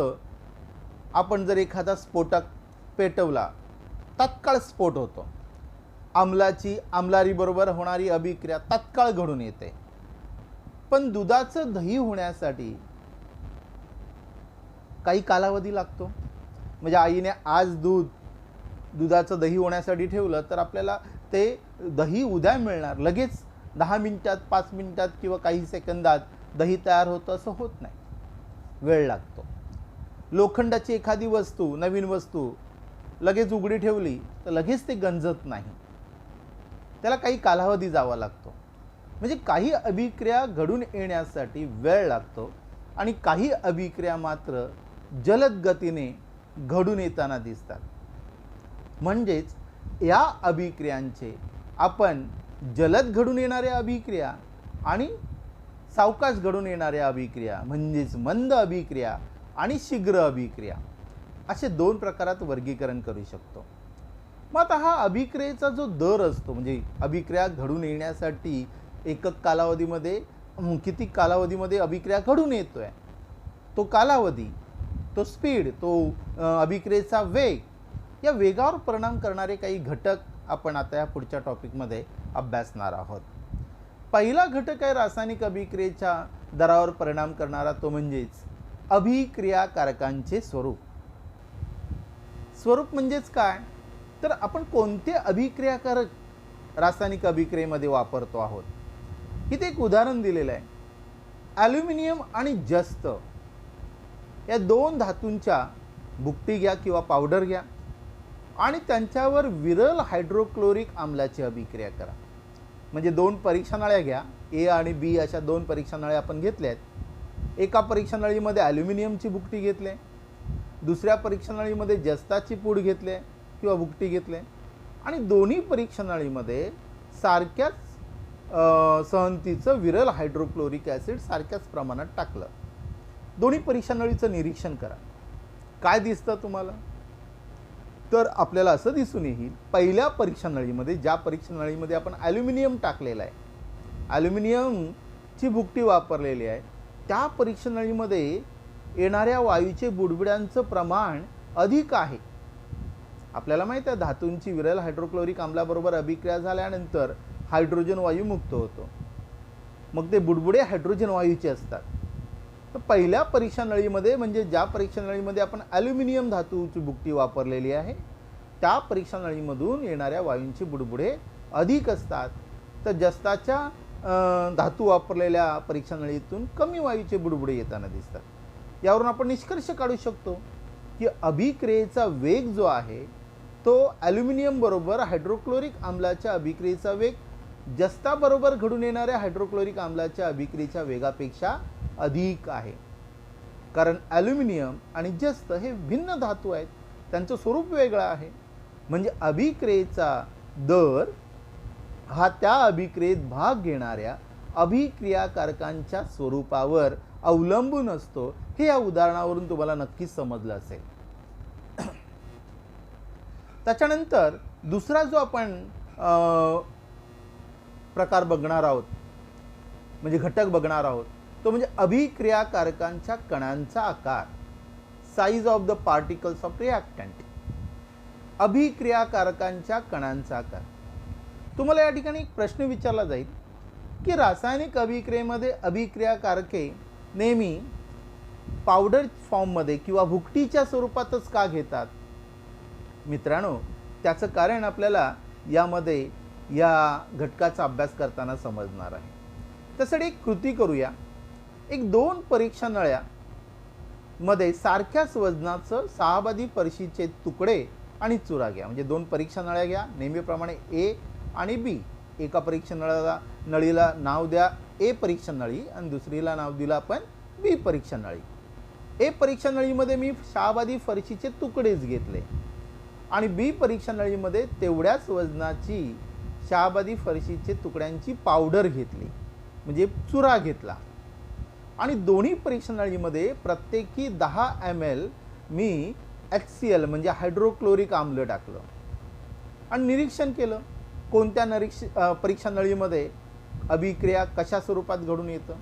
आपण जर एखादा स्फोटक पेटवला, तत्काळ स्फोट होतो. आम्लारीबरोबर होणारी अभिक्रिया तत्काळ घडून येते. पण दुधाचं दही होण्यासाठी काही कालावधी लागतो. म्हणजे आईने आज दुधाचं दही होण्यासाठी ठेवलं तर आपल्याला ते दही उद्या मिळणार, लगेच 10 मिनिटात, 5 मिनिटात किंवा काही सेकंदात दही तयार होतं असं होत नाही, वेळ लागतो. लोखंडाची एखादी वस्तू, नवीन वस्तू लगेच उघडी ठेवली तर लगेच ते गंजत नाही, त्याला काही कालावधी जावा लागतो. म्हणजे काही अभिक्रिया घडून येण्यासाठी वेळ लागतो आणि काही अभिक्रिया मात्र जलद गतीने घडून येताना दिसतात. म्हणजेच या अभिक्रियांचे आपण जलद घडून येणाऱ्या अभिक्रिया आणि सावकाश घडून येणाऱ्या अभिक्रिया म्हणजेच मंद अभिक्रिया आणि शीघ्र अभिक्रिया असे 2 प्रकारात वर्गीकरण करू शकतो. मग आता हा अभिक्रियेचा जो दर असतो, म्हणजे अभिक्रिया घडून येण्यासाठी एकक कालावधीमध्ये किती कालावधीमध्ये अभिक्रिया घडून येतोय, तो कालावधी, तो स्पीड, तो अभिक्रियेचा वेग, या वेगावर परिणाम करणारे काही घटक आपण आता या पुढच्या टॉपिकमध्ये अभ्यासणार आहोत. पहिला घटक आहे रासायनिक अभिक्रियेच्या दरावर परिणाम करणारा, तो म्हणजेच अभिक्रियाकारकांचे स्वरूप. स्वरूप म्हणजेच काय? तर आपण कोणते अभिक्रियाकारक रासायनिक अभिक्रियेमध्ये वापरतो आहोत. इथे एक उदाहरण दिलेलं आहे. ॲल्युमिनियम आणि जस्त या 2 धातूंच्या भुकटी घ्या किंवा पावडर घ्या आणि त्यांच्यावर विरल हायड्रोक्लोरिक आम्लाची अभिक्रिया करा. म्हणजे 2 परीक्षा नळ्या घ्या, ए आणि बी अशा 2 परीक्षा नळ्या आपण घेतल्यात. एका परीक्षा नळीमध्ये ॲल्युमिनियमची भुकटी घेतली, दुसऱ्या परीक्षा नळीमध्ये जस्ताची पूड घेतली किंवा भुकटी घेतली आणि दोन्ही परीक्षा नळीमध्ये सारख्याच सहंतीचं विरल हायड्रोक्लोरिक ॲसिड सारख्याच प्रमाणात टाकलं. दोन्ही परीक्षा नळीचं निरीक्षण करा. काय दिसतं तुम्हाला? तर आपल्याला असं दिसून येईल, पहिल्या परीक्षा नळीमध्ये, ज्या परीक्षा नळीमध्ये आपण ॲल्युमिनियम टाकलेलं आहे, ॲल्युमिनियमची भुकटी वापरलेली आहे, त्या परीक्षा नळीमध्ये येणाऱ्या वायूचे बुडबुड्यांचं प्रमाण अधिक आहे. आपल्याला माहिती आहे, धातूंची विरल हायड्रोक्लोरिक आम्लाबरोबर अभिक्रिया झाल्यानंतर हायड्रोजन वायू मुक्त होतो, मग ते बुडबुडे हायड्रोजन वायूचे असतात. तर पहिल्या परीक्षा नळीमध्ये, म्हणजे ज्या परीक्षा नळीमध्ये आपण ॲल्युमिनियम धातूची भुकटी वापरलेली आहे, त्या परीक्षा नळीमधून येणाऱ्या वायूंची बुडबुडे अधिक असतात. तर जास्ताच्या धातू वापरलेल्या परीक्षा नळीतून कमी वायूचे बुडबुडे येताना दिसतात. यावरून आपण निष्कर्ष काढू शकतो की अभिक्रियेचा वेग जो आहे तो ॲल्युमिनियम बरोबर हायड्रोक्लोरिक आम्लाच्या अभिक्रियेचा वेग जस्ताबरोबर घडून येणाऱ्या हायड्रोक्लोरिक आम्लाच्या अभिक्रियेच्या वेगापेक्षा अधिक आहे. कारण ॲल्युमिनियम आणि जस्त हे भिन्न धातू आहेत, त्यांचं स्वरूप वेगळं आहे. म्हणजे अभिक्रियेचा दर हा त्या अभिक्रियेत भाग घेणाऱ्या अभिक्रियाकारकांच्या स्वरूपावर अवलंबून असतो. हे या उदाहरणावरून तुम्हाला नक्कीच समजलं असेल. त्याच्यानंतर दुसरा जो आपण प्रकार बघणार आहोत, म्हणजे घटक बघणार आहोत, तो म्हणजे अभिक्रियाकारकांच्या कणांचा आकार, size of the particles of reactant. अभिक्रियाकारकांच्या कणांचा आकार. तुम्हाला या ठिकाणी एक प्रश्न विचारला जाईल की रासायनिक अभिक्रियेमध्ये अभिक्रियाकारके नेहमी पावडर फॉर्ममध्ये किंवा भुकटीच्या स्वरूपातच का घेतात? मित्रांनो, त्याचं कारण आपल्याला यामध्ये या घटकाचा अभ्यास करताना समजणार आहे. त्यासाठी एक कृती करूया. एक 2 परीक्षा नळ्यामध्ये सारख्याच वजनाचं 6 बादी फरशीचे तुकडे आणि चुरा घ्या. म्हणजे 2 परीक्षा नळ्या घ्या, नेहमीप्रमाणे ए आणि बी. एका परीक्षा नळीला नाव द्या ए परीक्षा नळी आणि दुसरीला नाव दिलं आपण बी परीक्षा नळी. ए परीक्षा नळीमध्ये मी 6 बादी फरशीचे तुकडेच घेतले आणि बी परीक्षा नळीमध्ये तेवढ्याच वजनाची 6 बादी फरशीचे तुकड्यांची पावडर घेतली, म्हणजे चुरा घेतला. आणि दोन्ही परीक्षा नळीमध्ये प्रत्येकी 10 ml मी HCl म्हणजे हायड्रोक्लोरिक आम्ल टाकलं आणि निरीक्षण केलं कोणत्या परीक्षा नळीमध्ये अभिक्रिया कशा स्वरूपात घडून येतं.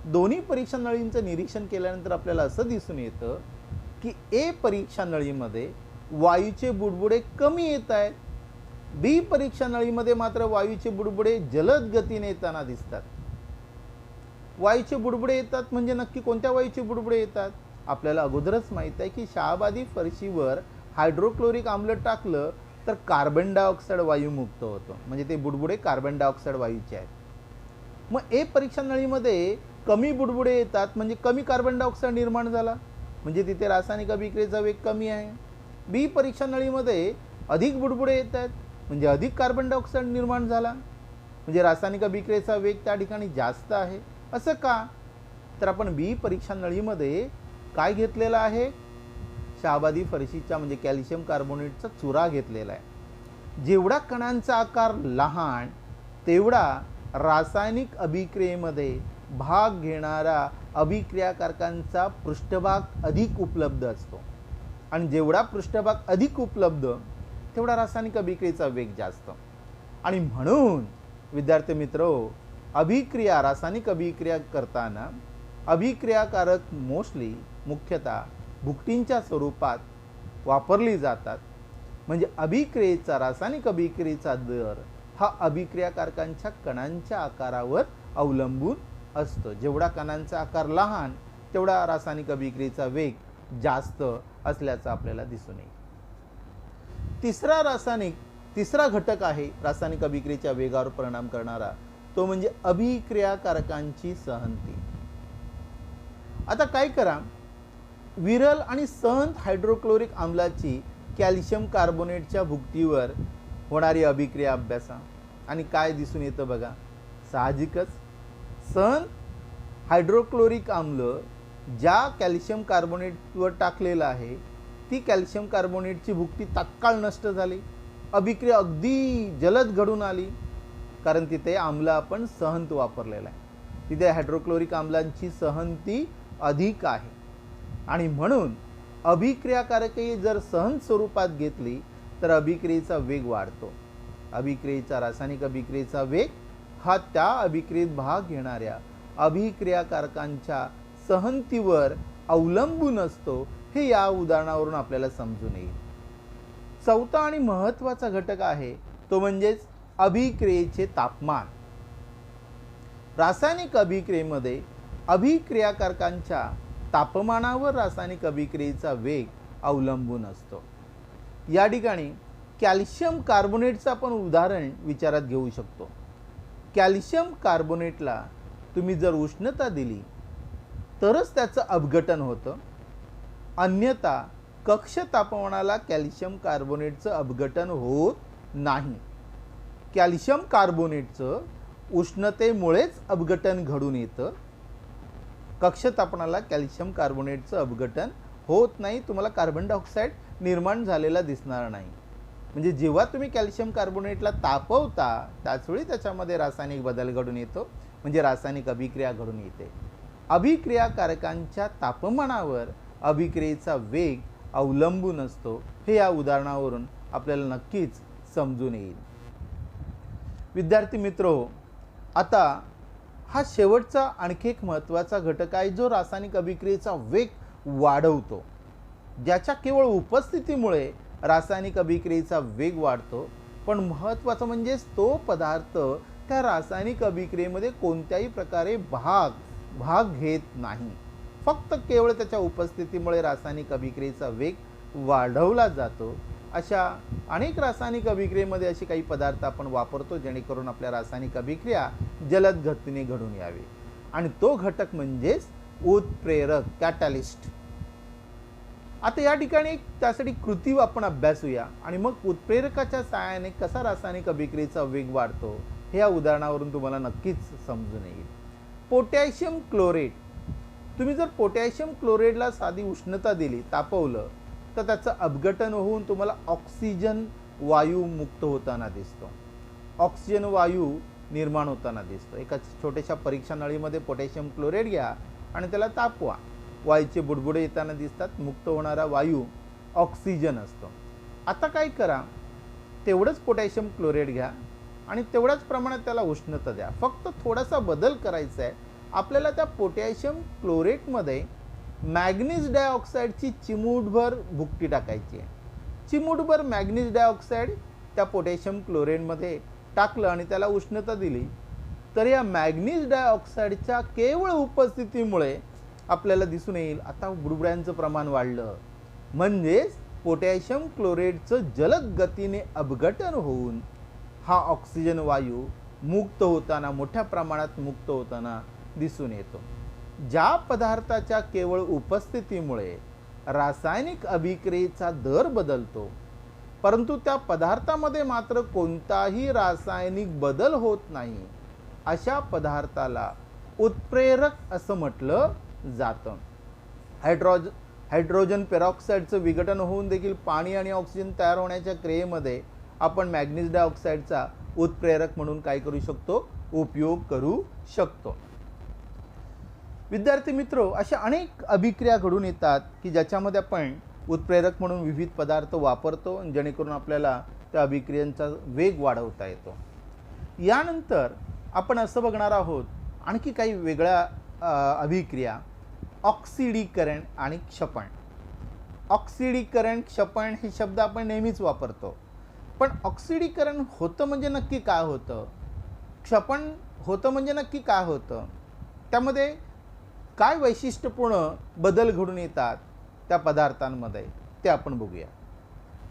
दोन्ही परीक्षा नळींचं निरीक्षण केल्यानंतर आपल्याला असं दिसून येतं की ए परीक्षा नळीमध्ये वायूचे बुडबुडे कमी येत आहेत, बी परीक्षा नळीमध्ये मात्र वायूचे बुडबुडे जलद गतीने येताना दिसतात. वायूचे बुडबुडे येतात म्हणजे नक्की कोणत्या वायूचे बुडबुडे येतात? आपल्याला अगोदरच माहित आहे की 6 बादी फरशीवर हायड्रोक्लोरिक आम्ल टाकलं तर कार्बन डायऑक्साईड वायू मुक्त होतो, म्हणजे ते बुडबुडे कार्बन डायऑक्साईड वायूचे आहेत. मग ए परीक्षा नळीमध्ये कमी बुडबुडे येतात म्हणजे कमी कार्बन डायऑक्साईड निर्माण झाला, म्हणजे तिथे रासायनिक अभिक्रियेचा वेग कमी आहे. बी परीक्षा नळीमध्ये अधिक बुडबुडे येत आहेत म्हणजे अधिक कार्बन डायऑक्साईड निर्माण झाला, म्हणजे रासायनिक अभिक्रियेचा वेग त्या ठिकाणी जास्त आहे. असं का? तर आपण बी परीक्षा नळीमध्ये काय घेतलेलं आहे? 6 बादी फरशीचा म्हणजे कॅल्शियम कार्बोनेटचा चुरा घेतलेला आहे. जेवढा कणांचा आकार लहान तेवढा रासायनिक अभिक्रियेमध्ये भाग घेणारा अभिक्रियाकारकांचा पृष्ठभाग अधिक उपलब्ध असतो आणि जेवढा पृष्ठभाग अधिक उपलब्ध तेवढा रासायनिक अभिक्रियेचा वेग जास्त. आणि म्हणून विद्यार्थी मित्र, अभिक्रिया रासायनिक अभिक्रिया करताना अभिक्रियाकारक मुख्यतः भुकटींच्या स्वरूपात वापरली जातात. म्हणजे अभिक्रियेचा रासायनिक अभिक्रियेचा दर हा अभिक्रियाकारकांच्या कणांच्या आकारावर अवलंबून असतो. जेवढा कणांचा आकार लहान तेवढा रासायनिक अभिक्रियेचा वेग जास्त असल्याचं आपल्याला दिसून येईल. तिसरा घटक आहे रासायनिक अभिक्रियेच्या वेगावर परिणाम करणारा, तो म्हणजे अभिक्रियाकारकांची सहनती. आता काय करा, विरल आणि सहंत हायड्रोक्लोरिक आम्लाची कॅल्शियम कार्बोनेटच्या भुकटीवर होणारी अभिक्रिया अभ्यासा आणि काय दिसून येतं बघा. साहजिकच सहंत हायड्रोक्लोरिक आम्ल ज्या कॅल्शियम कार्बोनेटवर टाकलेलं आहे ती कॅल्शियम कार्बोनेटची भुकटी तात्काळ नष्ट झाली, अभिक्रिया अगदी जलद घडून आली, कारण तिथे आम्ल आपण सहंत वापरलेला आहे. तिथे हायड्रोक्लोरिक आम्लांची सहनती अधिक आहे आणि म्हणून अभिक्रियाकारके जर सहन स्वरूपात घेतली तर अभिक्रियेचा वेग वाढतो. अभिक्रियेचा रासायनिक अभिक्रियेचा वेग हा त्या अभिक्रियेत भाग घेणाऱ्या अभिक्रियाकारकांच्या सहनतीवर अवलंबून असतो, हे या उदाहरणावरून आपल्याला समजून येईल. चौथा आणि महत्त्वाचा घटक आहे तो म्हणजेच अभिक्रियेचे तापमान. रासायनिक अभिक्रियेमध्ये अभिक्रियाकारकांच्या तापमानावर रासायनिक अभिक्रियेचा वेग अवलंबून असतो. या ठिकाणी कॅल्शियम कार्बोनेटचं आपण उदाहरण विचारात घेऊ शकतो. कॅल्शियम कार्बोनेटला तुम्ही जर उष्णता दिली तरच त्याचं अपघटन होतं, अन्यथा कक्ष तापमानाला कॅल्शियम कार्बोनेटचं अपघटन होत नाही. कॅल्शियम कार्बोनेटचं उष्णतेमुळेच अपघटन घडून येतं. कक्ष तापमानाला कॅल्शियम कार्बोनेटचं अपघटन होत नाही. तुम्हाला कार्बन डायऑक्साईड निर्माण झालेला दिसणार नाही. म्हणजे जेव्हा तुम्ही कॅल्शियम कार्बोनेटला तापवता त्याचवेळी त्याच्यामध्ये रासायनिक बदल घडून येतो, म्हणजे रासायनिक अभिक्रिया घडून येते. अभिक्रियाकारकांच्या तापमानावर अभिक्रियेचा वेग अवलंबून असतो, हे या उदाहरणावरून आपल्याला नक्कीच समजून येईल. विद्यार्थी मित्रो, आता हा शेवटचा आणखी एक महत्त्वाचा घटक आहे जो रासायनिक अभिक्रियेचा वेग वाढवतो, ज्याच्या केवळ उपस्थितीमुळे रासायनिक अभिक्रियेचा वेग वाढतो. पण महत्त्वाचं म्हणजे तो पदार्थ त्या रासायनिक अभिक्रियेमध्ये कोणत्याही प्रकारे भाग घेत नाही. फक्त केवळ त्याच्या उपस्थितीमुळे रासायनिक अभिक्रियेचा वेग वाढवला जातो. अशा अनेक रासायनिक अभिक्रियेमध्ये असे काही पदार्थ आपण वापरतो जेणेकरून आपल्या रासायनिक अभिक्रिया जलद गतीने घडून यावी, आणि तो घटक म्हणजेच उत्प्रेरक, कॅटॅलिस्ट. आता या ठिकाणी त्यासाठी कृती आपण अभ्यासूया आणि मग उत्प्रेरकाच्या सहाय्याने कसा रासायनिक अभिक्रियेचा वेग वाढतो हे या उदाहरणावरून तुम्हाला नक्कीच समजून येईल. पोटॅशियम क्लोरेट, तुम्ही जर पोटॅशियम क्लोराईडला साधी उष्णता दिली, तापवलं, तर त्याचं अपघटन होऊन तुम्हाला ऑक्सिजन वायू मुक्त होताना दिसतो, ऑक्सिजन वायू निर्माण होताना दिसतो. एका छोट्याशा परीक्षा नळीमध्ये पोटॅशियम क्लोराईड घ्या आणि त्याला तापवा, वायूचे बुडबुडे येताना दिसतात, मुक्त होणारा वायू ऑक्सिजन असतो. आता काय करा, तेवढंच पोटॅशियम क्लोराईड घ्या आणि तेवढ्याच प्रमाणात त्याला उष्णता द्या. फक्त थोडासा बदल करायचा आहे. आपल्याला त्या पोटॅशियम क्लोरेटमध्ये मॅग्नीज डायऑक्साईडची चिमूटभर भुकटी टाकायची आहे. चिमूटभर मॅग्नीज डायऑक्साईड त्या पोटॅशियम क्लोराईडमध्ये टाकलं आणि त्याला उष्णता दिली, तर या मॅग्नीज डायऑक्साईडच्या केवळ उपस्थितीमुळे आपल्याला दिसून येईल आता बुडबुड्यांचं प्रमाण वाढलं. म्हणजेच पोटॅशियम क्लोराईडचं जलद गतीने अपघटन होऊन हा ऑक्सिजन वायू मुक्त होताना, मोठ्या प्रमाणात मुक्त होताना दिसून येतो. ज्या पदार्थाच्या केवळ उपस्थितीमुळे रासायनिक अभिक्रियेचा दर बदलतो, परंतु त्या पदार्थामध्ये मात्र कोणताही रासायनिक बदल होत नाही, अशा पदार्थाला उत्प्रेरक असं म्हटलं जातं. हायड्रोजन पेरॉक्साईडचं विघटन होऊन देखील पाणी आणि ऑक्सिजन तयार होण्याच्या क्रियेमध्ये आपण मॅग्नीज डायऑक्साईडचा उत्प्रेरक म्हणून काय करू शकतो, उपयोग करू शकतो. विद्यार्थी मित्रो, अशा अनेक अभिक्रिया घडून येतात की ज्याच्यामध्ये आपण उत्प्रेरक म्हणून विविध पदार्थ वापरतो जेणेकरून आपल्याला त्या अभिक्रियांचा वेग वाढवता येतो. यानंतर आपण असं बघणार आहोत आणखी काही वेगळ्या अभिक्रिया, ऑक्सिडीकरण आणि क्षपण. ऑक्सिडीकरण, क्षपण हे शब्द आपण नेहमीच वापरतो, पण ऑक्सिडीकरण होतं म्हणजे नक्की काय होतं, क्षपण होतं म्हणजे नक्की काय होतं, त्यामध्ये काय वैशिष्ट्यपूर्ण बदल घडून येतात त्या पदार्थांमध्ये, ते आपण बघूया.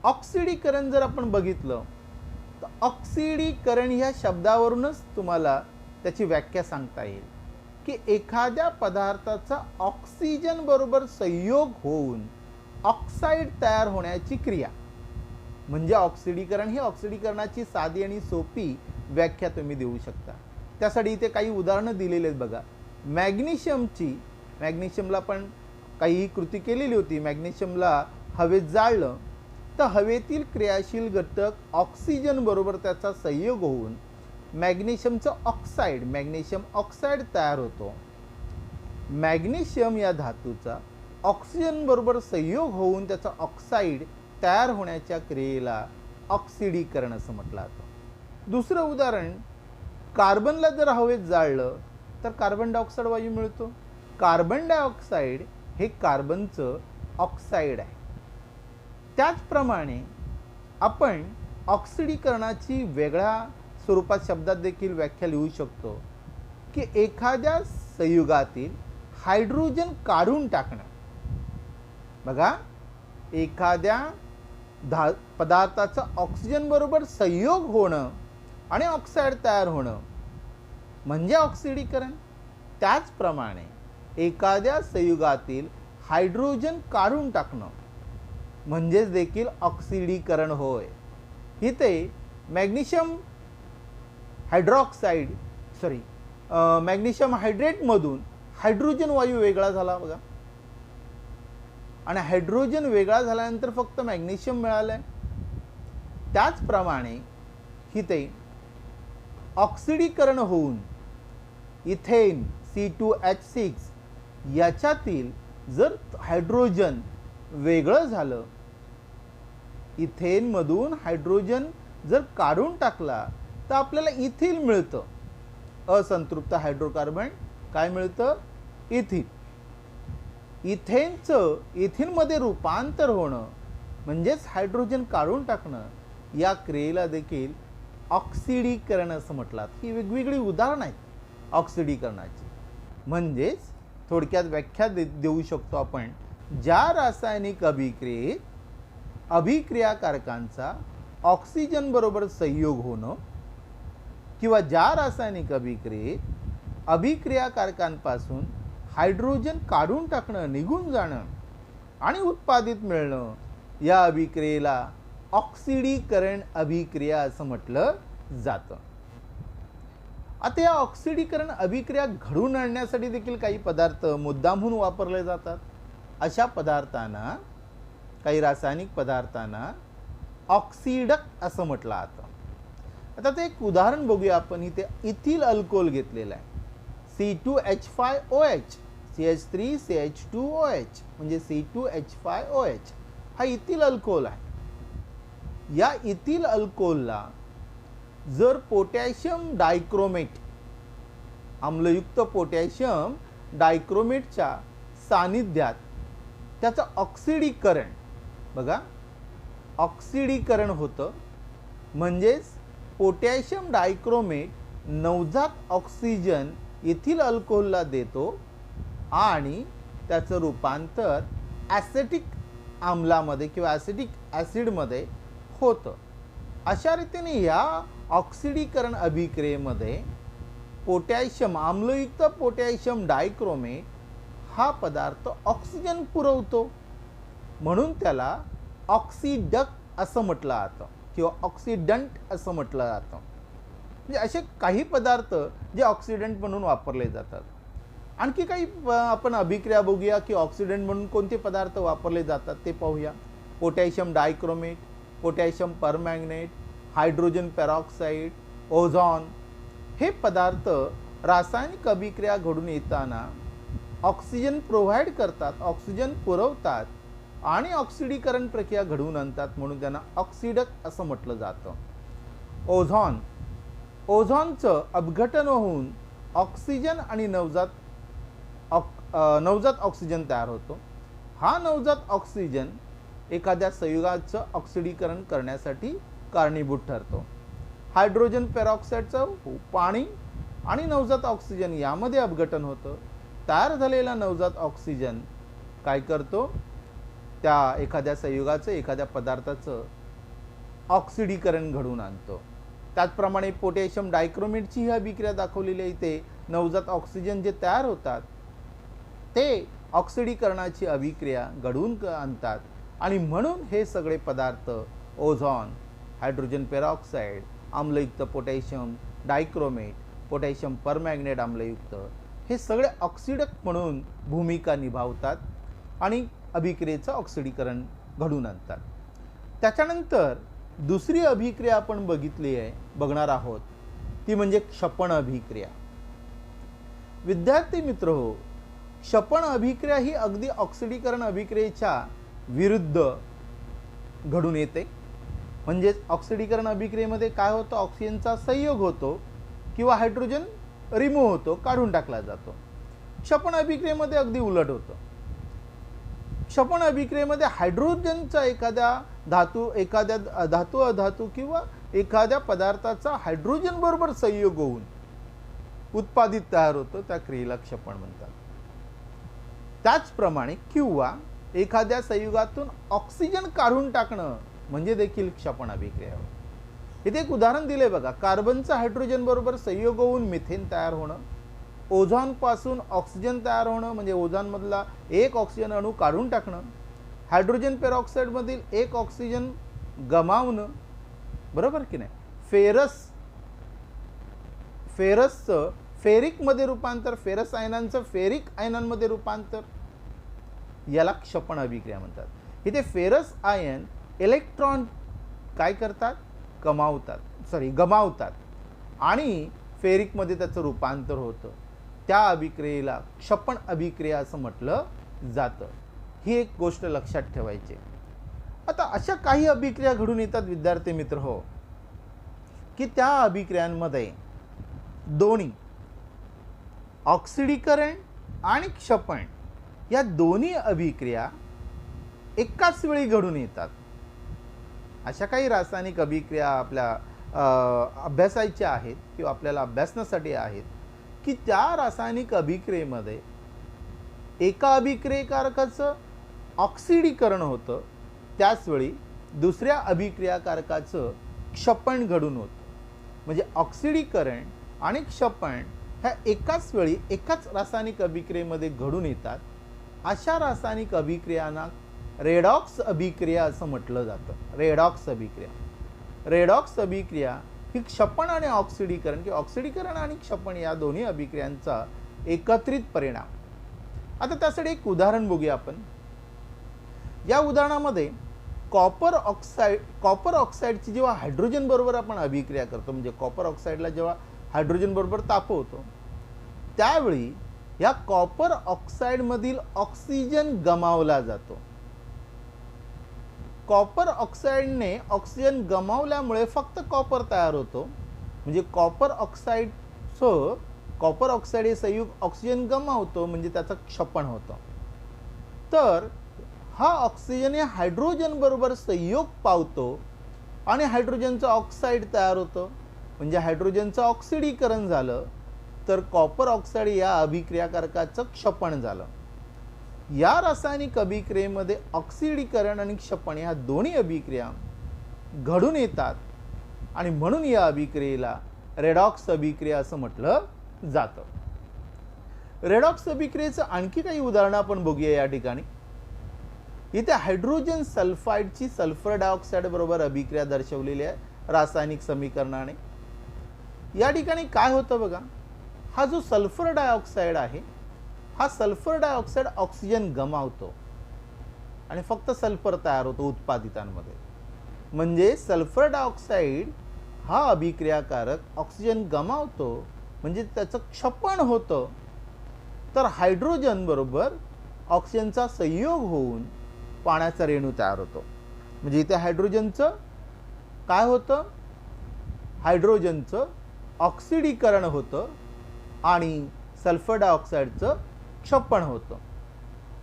ऑक्सिडीकरण जर आपण बघितलं तर ऑक्सिडीकरण ह्या शब्दावरूनच तुम्हाला त्याची व्याख्या सांगता येईल की एखाद्या पदार्थाचा ऑक्सिजन बरोबर संयोग होऊन ऑक्साईड तयार होण्याची क्रिया म्हणजे ऑक्सिडीकरण. ही ऑक्सिडीकरणाची साधी आणि सोपी व्याख्या तुम्ही देऊ शकता. त्यासाठी इथे काही उदाहरणं दिलेली आहेत बघा. मॅग्नेशियमला पण काही कृती केलेली होती. मॅग्नेशियमला हवेत जाळलं तर हवेतील क्रियाशील घटक ऑक्सिजन बरोबर त्याचा संयोग होऊन मॅग्नेशियमचं ऑक्साईड, मॅग्नेशियम ऑक्साईड तयार होतो. मॅग्नेशियम या धातूचा ऑक्सिजन बरोबर संयोग होऊन त्याचा ऑक्साईड तयार होण्याच्या क्रियेला ऑक्सिडीकरण असं म्हटलं जातं. दुसरं उदाहरण, कार्बनला जर हवेत जाळलं तर कार्बन डायऑक्साईड वायू मिळतो. कार्बन डायऑक्साईड हे कार्बनचं ऑक्साईड आहे. त्याचप्रमाणे आपण ऑक्सिडीकरणाची वेगळ्या स्वरूपात शब्दात देखील व्याख्या लिहू शकतो की एखाद्या संयुगातील हायड्रोजन काढून टाकणं. बघा, एखाद्या पदार्थाचा ऑक्सिजन बरोबर संयोग होणं आणि ऑक्साईड तयार होणं म्हणजे ऑक्सिडीकरण. त्याचप्रमाणे एखाद्या संयुगातील हायड्रोजन काढून टाकणं म्हणजेच देखील ऑक्सिडीकरण होय. इथे मॅग्नेशियम हायड्रेटमधून हायड्रोजन वायू वेगळा झाला बघा, आणि हायड्रोजन वेगळा झाल्यानंतर फक्त मॅग्नेशियम मिळालंय. त्याचप्रमाणे इथे ऑक्सिडीकरण होऊन इथेन C2H6 याच्यातील जर हायड्रोजन वेगळं झालं, इथेनमधून हायड्रोजन जर काढून टाकला तर आपल्याला इथिल मिळतं. असंतृप्त हायड्रोकार्बन काय मिळतं? इथिल. इथेनचं इथिनमध्ये रूपांतर होणं म्हणजेच हायड्रोजन काढून टाकणं या क्रियेला देखील ऑक्सिडीकरण असं म्हटलं. ही वेगवेगळी उदाहरणं आहेत ऑक्सिडीकरणाची. म्हणजेच थोडक्यात व्याख्या देऊ शकतो आपण, ज्या रासायनिक अभिक्रियेत अभिक्रियाकारकांचा ऑक्सिजन बरोबर संयोग होणं किंवा ज्या रासायनिक अभिक्रियेत अभिक्रियाकारकांपासून हायड्रोजन काढून टाकणं, निघून जाणं आणि उत्पादित मिळणं या अभिक्रियेला ऑक्सिडीकरण अभिक्रिया असं म्हटलं जातं. आता या ऑक्सिडीकरण अभिक्रिया घडून आणण्यासाठी देखील काही पदार्थ मुद्दामहून वापरले जातात. अशा पदार्थांना, काही रासायनिक पदार्थांना ऑक्सिडक असं म्हटलं जातं. आता ते एक उदाहरण बघूया आपण. इथे इथिल अल्कोहोल घेतलेला आहे, C2H5OH, CH3CH2OH म्हणजे C2H5OH हा इथिल अल्कोहोल आहे. या इथिल अल्कोहोलला जर पोटॅशियम डायक्रोमेट, आम्लयुक्त पोटॅशियम डायक्रोमेटच्या सानिध्यात त्याचं ऑक्सिडीकरण, बघा ऑक्सिडीकरण होतं, म्हणजेच पोटॅशियम डायक्रोमेट नवजात ऑक्सिजन इथिल अल्कोहोलला देतो आणि त्याचं रूपांतर ॲसिटिक आम्लामध्ये किंवा ॲसिटिक ॲसिडमध्ये होतं. अशा रीतीने या ऑक्सिडीकरण अभिक्रियेमध्ये पोटॅशियम, आम्लयुक्त पोटॅशियम डायक्रोमेट हा पदार्थ ऑक्सिजन पुरवतो, म्हणून त्याला ऑक्सिडक असं म्हटलं जातं किंवा ऑक्सिडंट असं म्हटलं जातं. म्हणजे असे काही पदार्थ जे ऑक्सिडंट म्हणून वापरले जातात. आणखी काही आपण अभिक्रिया बघूया की ऑक्सिडंट म्हणून कोणते पदार्थ वापरले जातात ते पाहूया. Potassium dichromate, potassium permanganate, hydrogen peroxide, ozone हे पदार्थ रासायनिक अभिक्रिया घडून येताना ऑक्सिजन प्रोव्हाइड करतात, ऑक्सिजन पुरवतात आणि ऑक्सिडीकरण प्रक्रिया घडवून आणतात, म्हणून त्यांना ऑक्सिडक असं म्हटलं जातं. ओझॉन, ओझॉनचं अपघटन होऊन ऑक्सिजन आणि नवजात ऑक्सिजन तयार होतो. हा नवजात ऑक्सिजन एखाद्या संयुगाचं ऑक्सिडीकरण करण्यासाठी कारणीभूत ठरतो. हायड्रोजन पेरॉक्साईडचं पाणी आणि नवजात ऑक्सिजन यामध्ये अपघटन होतं. तयार झालेला नवजात ऑक्सिजन काय करतो? त्या एखाद्या संयुगाचं, एखाद्या पदार्थाचं ऑक्सिडीकरण घडवून आणतो. त्याचप्रमाणे पोटॅशियम डायक्रोमेटची ही अभिक्रिया दाखवलेली आहे. इथे नवजात ऑक्सिजन जे तयार होतात ते ऑक्सिडीकरणाची अभिक्रिया घडवून आणतात आणि म्हणून हे सगळे पदार्थ ओझॉन, हायड्रोजन पेरॉक्साईड, आम्लयुक्त पोटॅशियम डायक्रोमेट, पोटॅशियम परमॅंगनेट आम्लयुक्त हे सगळे ऑक्सिडक म्हणून भूमिका निभावतात आणि अभिक्रियेचं ऑक्सिडीकरण घडवून आणतात. त्याच्यानंतर दुसरी अभिक्रिया आपण बघणार आहोत ती म्हणजे क्षपण अभिक्रिया. विद्यार्थी मित्र हो, क्षपण अभिक्रिया ही अगदी ऑक्सिडीकरण अभिक्रियेच्या विरुद्ध घडून येते. म्हणजेच ऑक्सिडीकरण अभिक्रियेमध्ये काय होतं, ऑक्सिजनचा संयोग होतो किंवा हायड्रोजन रिमूव्ह होतो, काढून टाकला जातो. क्षपण अभिक्रियेमध्ये अगदी उलट होतं. क्षपण अभिक्रियेमध्ये हायड्रोजनचा एखाद्या धातू अधातू किंवा एखाद्या पदार्थाचा हायड्रोजन बरोबर संयोग होऊन उत्पादित तयार होतं, त्या क्रियेला क्षपण म्हणतात. त्याचप्रमाणे किंवा एखाद्या संयुगातून ऑक्सिजन काढून टाकणं म्हणजे देखील क्षपण अभिक्रिया. इथे एक उदाहरण दिले बघा. कार्बनचा हायड्रोजन बरोबर संयोग होऊन मिथेन तयार होणं, ओझोन पासून ऑक्सिजन तयार होणं म्हणजे ओझोन मधला एक ऑक्सिजन अणू काढून टाकणं, हायड्रोजन पेरॉक्साईड मधील एक ऑक्सिजन गमावणं, बरोबर की नाही. फेरसचं फेरिक मध्ये रूपांतर, फेरस आयनांचं फेरिक आयनांमध्ये रूपांतर, याला क्षपण अभिक्रिया म्हणतात. इथे फेरस आयन इलेक्ट्रॉन काय करतात, गमावतात आणि फेरिक मध्ये त्याचं रूपांतर होतं. त्या अभिक्रियेला क्षपण अभिक्रिया असं म्हटलं जातं. ही एक गोष्ट लक्षात ठेवायची. आता अशा काही अभिक्रिया घडून येतात विद्यार्थी मित्र हो, की त्या अभिक्रियांमध्ये दोन्ही ऑक्सिडीकरण आणि क्षपण या दोन्ही अभिक्रिया एकाच वेळी घडून येतात. अशा काही रासायनिक अभिक्रिया आपल्या अभ्यासायच्या आहेत किंवा आपल्याला अभ्यासण्यासाठी आहेत की त्या रासायनिक अभिक्रियेमध्ये एका अभिक्रियकारकाचं ऑक्सिडीकरण होतं, त्याचवेळी दुसऱ्या अभिक्रियाकारकाचं क्षपण घडून होतं. म्हणजे ऑक्सिडीकरण आणि क्षपण ह्या एकाच वेळी एकाच रासायनिक अभिक्रियेमध्ये घडून येतात. अशा रासायनिक अभिक्रियांना रेडॉक्स अभिक्रिया असं म्हटलं जातं. रेडॉक्स अभिक्रिया ही क्षपण आणि ऑक्सिडीकरण किंवा ऑक्सिडीकरण आणि क्षपण या दोन्ही अभिक्रियांचा एकत्रित परिणाम. आता त्यासाठी एक उदाहरण बघूया आपण. या उदाहरणामध्ये कॉपर ऑक्साईडची जेव्हा हायड्रोजन बरोबर आपण अभिक्रिया करतो, म्हणजे कॉपर ऑक्साईडला जेव्हा हायड्रोजन बरोबर तापवतो, त्यावेळी या कॉपर ऑक्साईड मधील ऑक्सिजन गमावला जातो. कॉपर ऑक्साईडने ऑक्सिजन गमावल्यामुळे फक्त कॉपर तयार होतो. म्हणजे कॉपर ऑक्साईड हे संयुग ऑक्सिजन गमावतो म्हणजे त्याचं क्षपण होतं. तर हा ऑक्सिजन या हायड्रोजन बरोबर संयोग पावतो आणि हायड्रोजनचं ऑक्साईड तयार होतं. म्हणजे हायड्रोजनचं ऑक्सिडीकरण झालं तर कॉपर ऑक्साईड या अभिक्रियाकारकाचं क्षपण झालं. या रासायनिक अभिक्रियेमध्ये ऑक्सिडीकरण आणि क्षपण या दोन्ही अभिक्रिया घडून येतात आणि म्हणून या अभिक्रियेला रेडॉक्स अभिक्रिया असं म्हटलं जातं. रेडॉक्स अभिक्रियेचं आणखी काही उदाहरणं आपण बघूया या ठिकाणी. इथे हायड्रोजन सल्फाइडची सल्फर डायऑक्साइड बरोबर अभिक्रिया दर्शवलेली आहे रासायनिक समीकरणाने. या ठिकाणी काय होतं बघा, हा जो सल्फर डायऑक्साइड आहे, हा सल्फर डायऑक्साइड ऑक्सिजन गमावतो आणि फक्त सल्फर तयार होतो उत्पादितांमध्ये. म्हणजे सल्फर डायऑक्साइड हा अभिक्रियाकारक ऑक्सिजन गमावतो म्हणजे त्याचं क्षपण होतं. तर हायड्रोजन बरोबर ऑक्सिजनचा संयोग होऊन पाण्याचा रेणू तयार होतो. म्हणजे इथे हायड्रोजनचं काय होतं, हायड्रोजनचं ऑक्सिडीकरण होतं आणि सल्फर डायऑक्साईडचं क्षपण होतं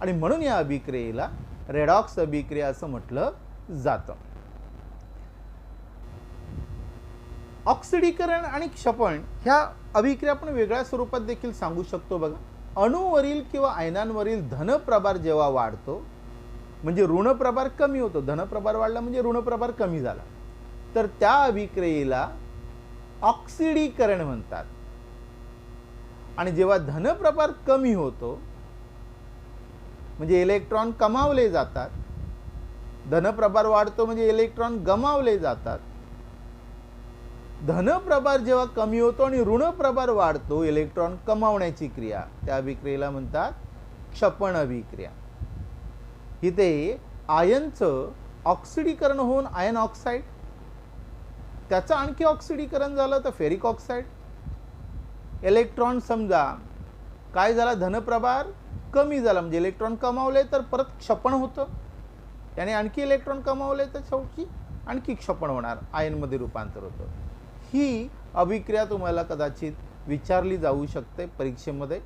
आणि म्हणून या अभिक्रियेला रेडॉक्स अभिक्रिया असं म्हटलं जातं. ऑक्सिडीकरण आणि क्षपण ह्या अभिक्रिया आपण वेगळ्या स्वरूपात देखील सांगू शकतो बघा. अणूवरील किंवा आयनांवरील धनप्रभार जेव्हा वाढतो म्हणजे ऋणप्रभार कमी होतो, धनप्रभार वाढला म्हणजे ऋणप्रभार कमी झाला, तर त्या अभिक्रियेला ऑक्सिडीकरण म्हणतात. आणि जेव्हा धनप्रभार कमी होतो म्हणजे इलेक्ट्रॉन कमावले जातात, धनप्रभार वाढतो म्हणजे इलेक्ट्रॉन गमावले जातात. धनप्रभार जेव्हा कमी होतो आणि ऋणप्रभार वाढतो, इलेक्ट्रॉन कमावण्याची क्रिया, त्या अभिक्रियेला म्हणतात क्षपण अभिक्रिया. इथे आयनचं ऑक्सिडीकरण होऊन आयन ऑक्साईड, त्याचं आणखी ऑक्सिडीकरण झालं तर फेरिक ऑक्साईड. इलेक्ट्रॉन समजा काय झाला, धनप्रभार कमी झाला म्हणजे इलेक्ट्रॉन कमावले तर परत क्षपण होतं, त्याने आणखी इलेक्ट्रॉन कमावले तर शेवटी आणखी क्षपण होणार, आयनमध्ये रूपांतर होतं. ही अभिक्रिया तुम्हाला कदाचित विचारली जाऊ शकते परीक्षेमध्ये.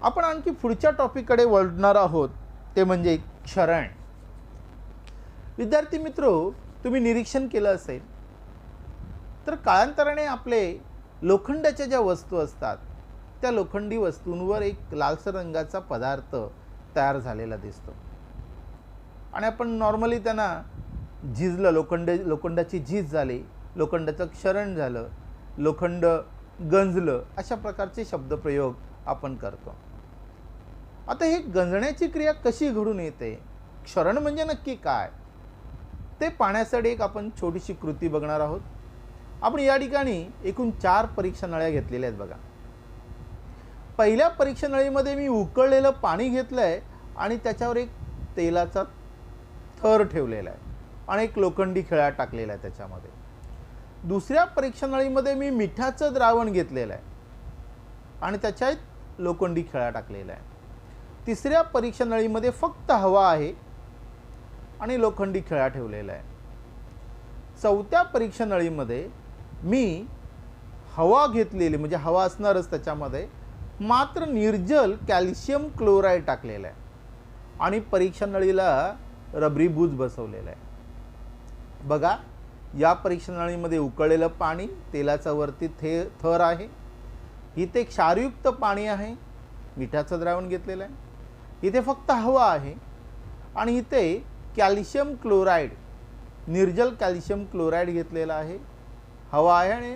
आपण आणखी पुढच्या टॉपिककडे वळणार आहोत, ते म्हणजे क्षरण. विद्यार्थी मित्रो, तुम्ही निरीक्षण केलं असेल तर काळांतराने आपले लोखंडाच्या ज्या वस्तू असतात त्या लोखंडी वस्तूंवर एक लालसर रंगाचा पदार्थ तयार झालेला दिसतो आणि आपण नॉर्मली त्यांना झिजलं, लोखंडाची झीज झाली, लोखंडाचं क्षरण झालं, लोखंड गंजलं, अशा प्रकारचे शब्दप्रयोग आपण करतो. आता हे गंजण्याची क्रिया कशी घडून येते, क्षरण म्हणजे नक्की काय, ते पाहण्यासाठी एक आपण छोटीशी कृती बघणार आहोत. आपण या ठिकाणी एकूण 4 परीक्षा नळ्या घेतलेल्या आहेत बघा. पहिल्या परीक्षा नळीमध्ये मी उकळलेलं पाणी घेतलंय आणि त्याच्यावर एक तेलाचा थर ठेवलेला आहे आणि एक लोखंडी खिळा टाकलेला आहे त्याच्यामध्ये. दुसऱ्या परीक्षा नळीमध्ये मी मिठाचं द्रावण घेतलेलं आहे आणि त्याच्यात लोखंडी खिळा टाकलेला आहे. तिसऱ्या परीक्षा नळीमध्ये फक्त हवा आहे आणि लोखंडी खिळा ठेवलेला आहे. चौथ्या परीक्षा नळीमध्ये मी हवा घेतलेली, म्हणजे हवा असणारच त्याच्यामध्ये, मात्र निर्जल कॅल्शियम क्लोराईड टाकलेला आहे आणि परीक्षा नळीला रबरी बूज बसवलेला आहे. बघा, या परीक्षा नळीमध्ये उकळलेलं पाणी, तेलाचा वरती थर आहे, इथे क्षारयुक्त पाणी आहे, मिठाचं द्रावण घेतलेलं आहे, इथे फक्त हवा आहे आणि इथे कॅल्शियम क्लोराईड, निर्जल कॅल्शियम क्लोराईड घेतलेला आहे, हवा आहे आणि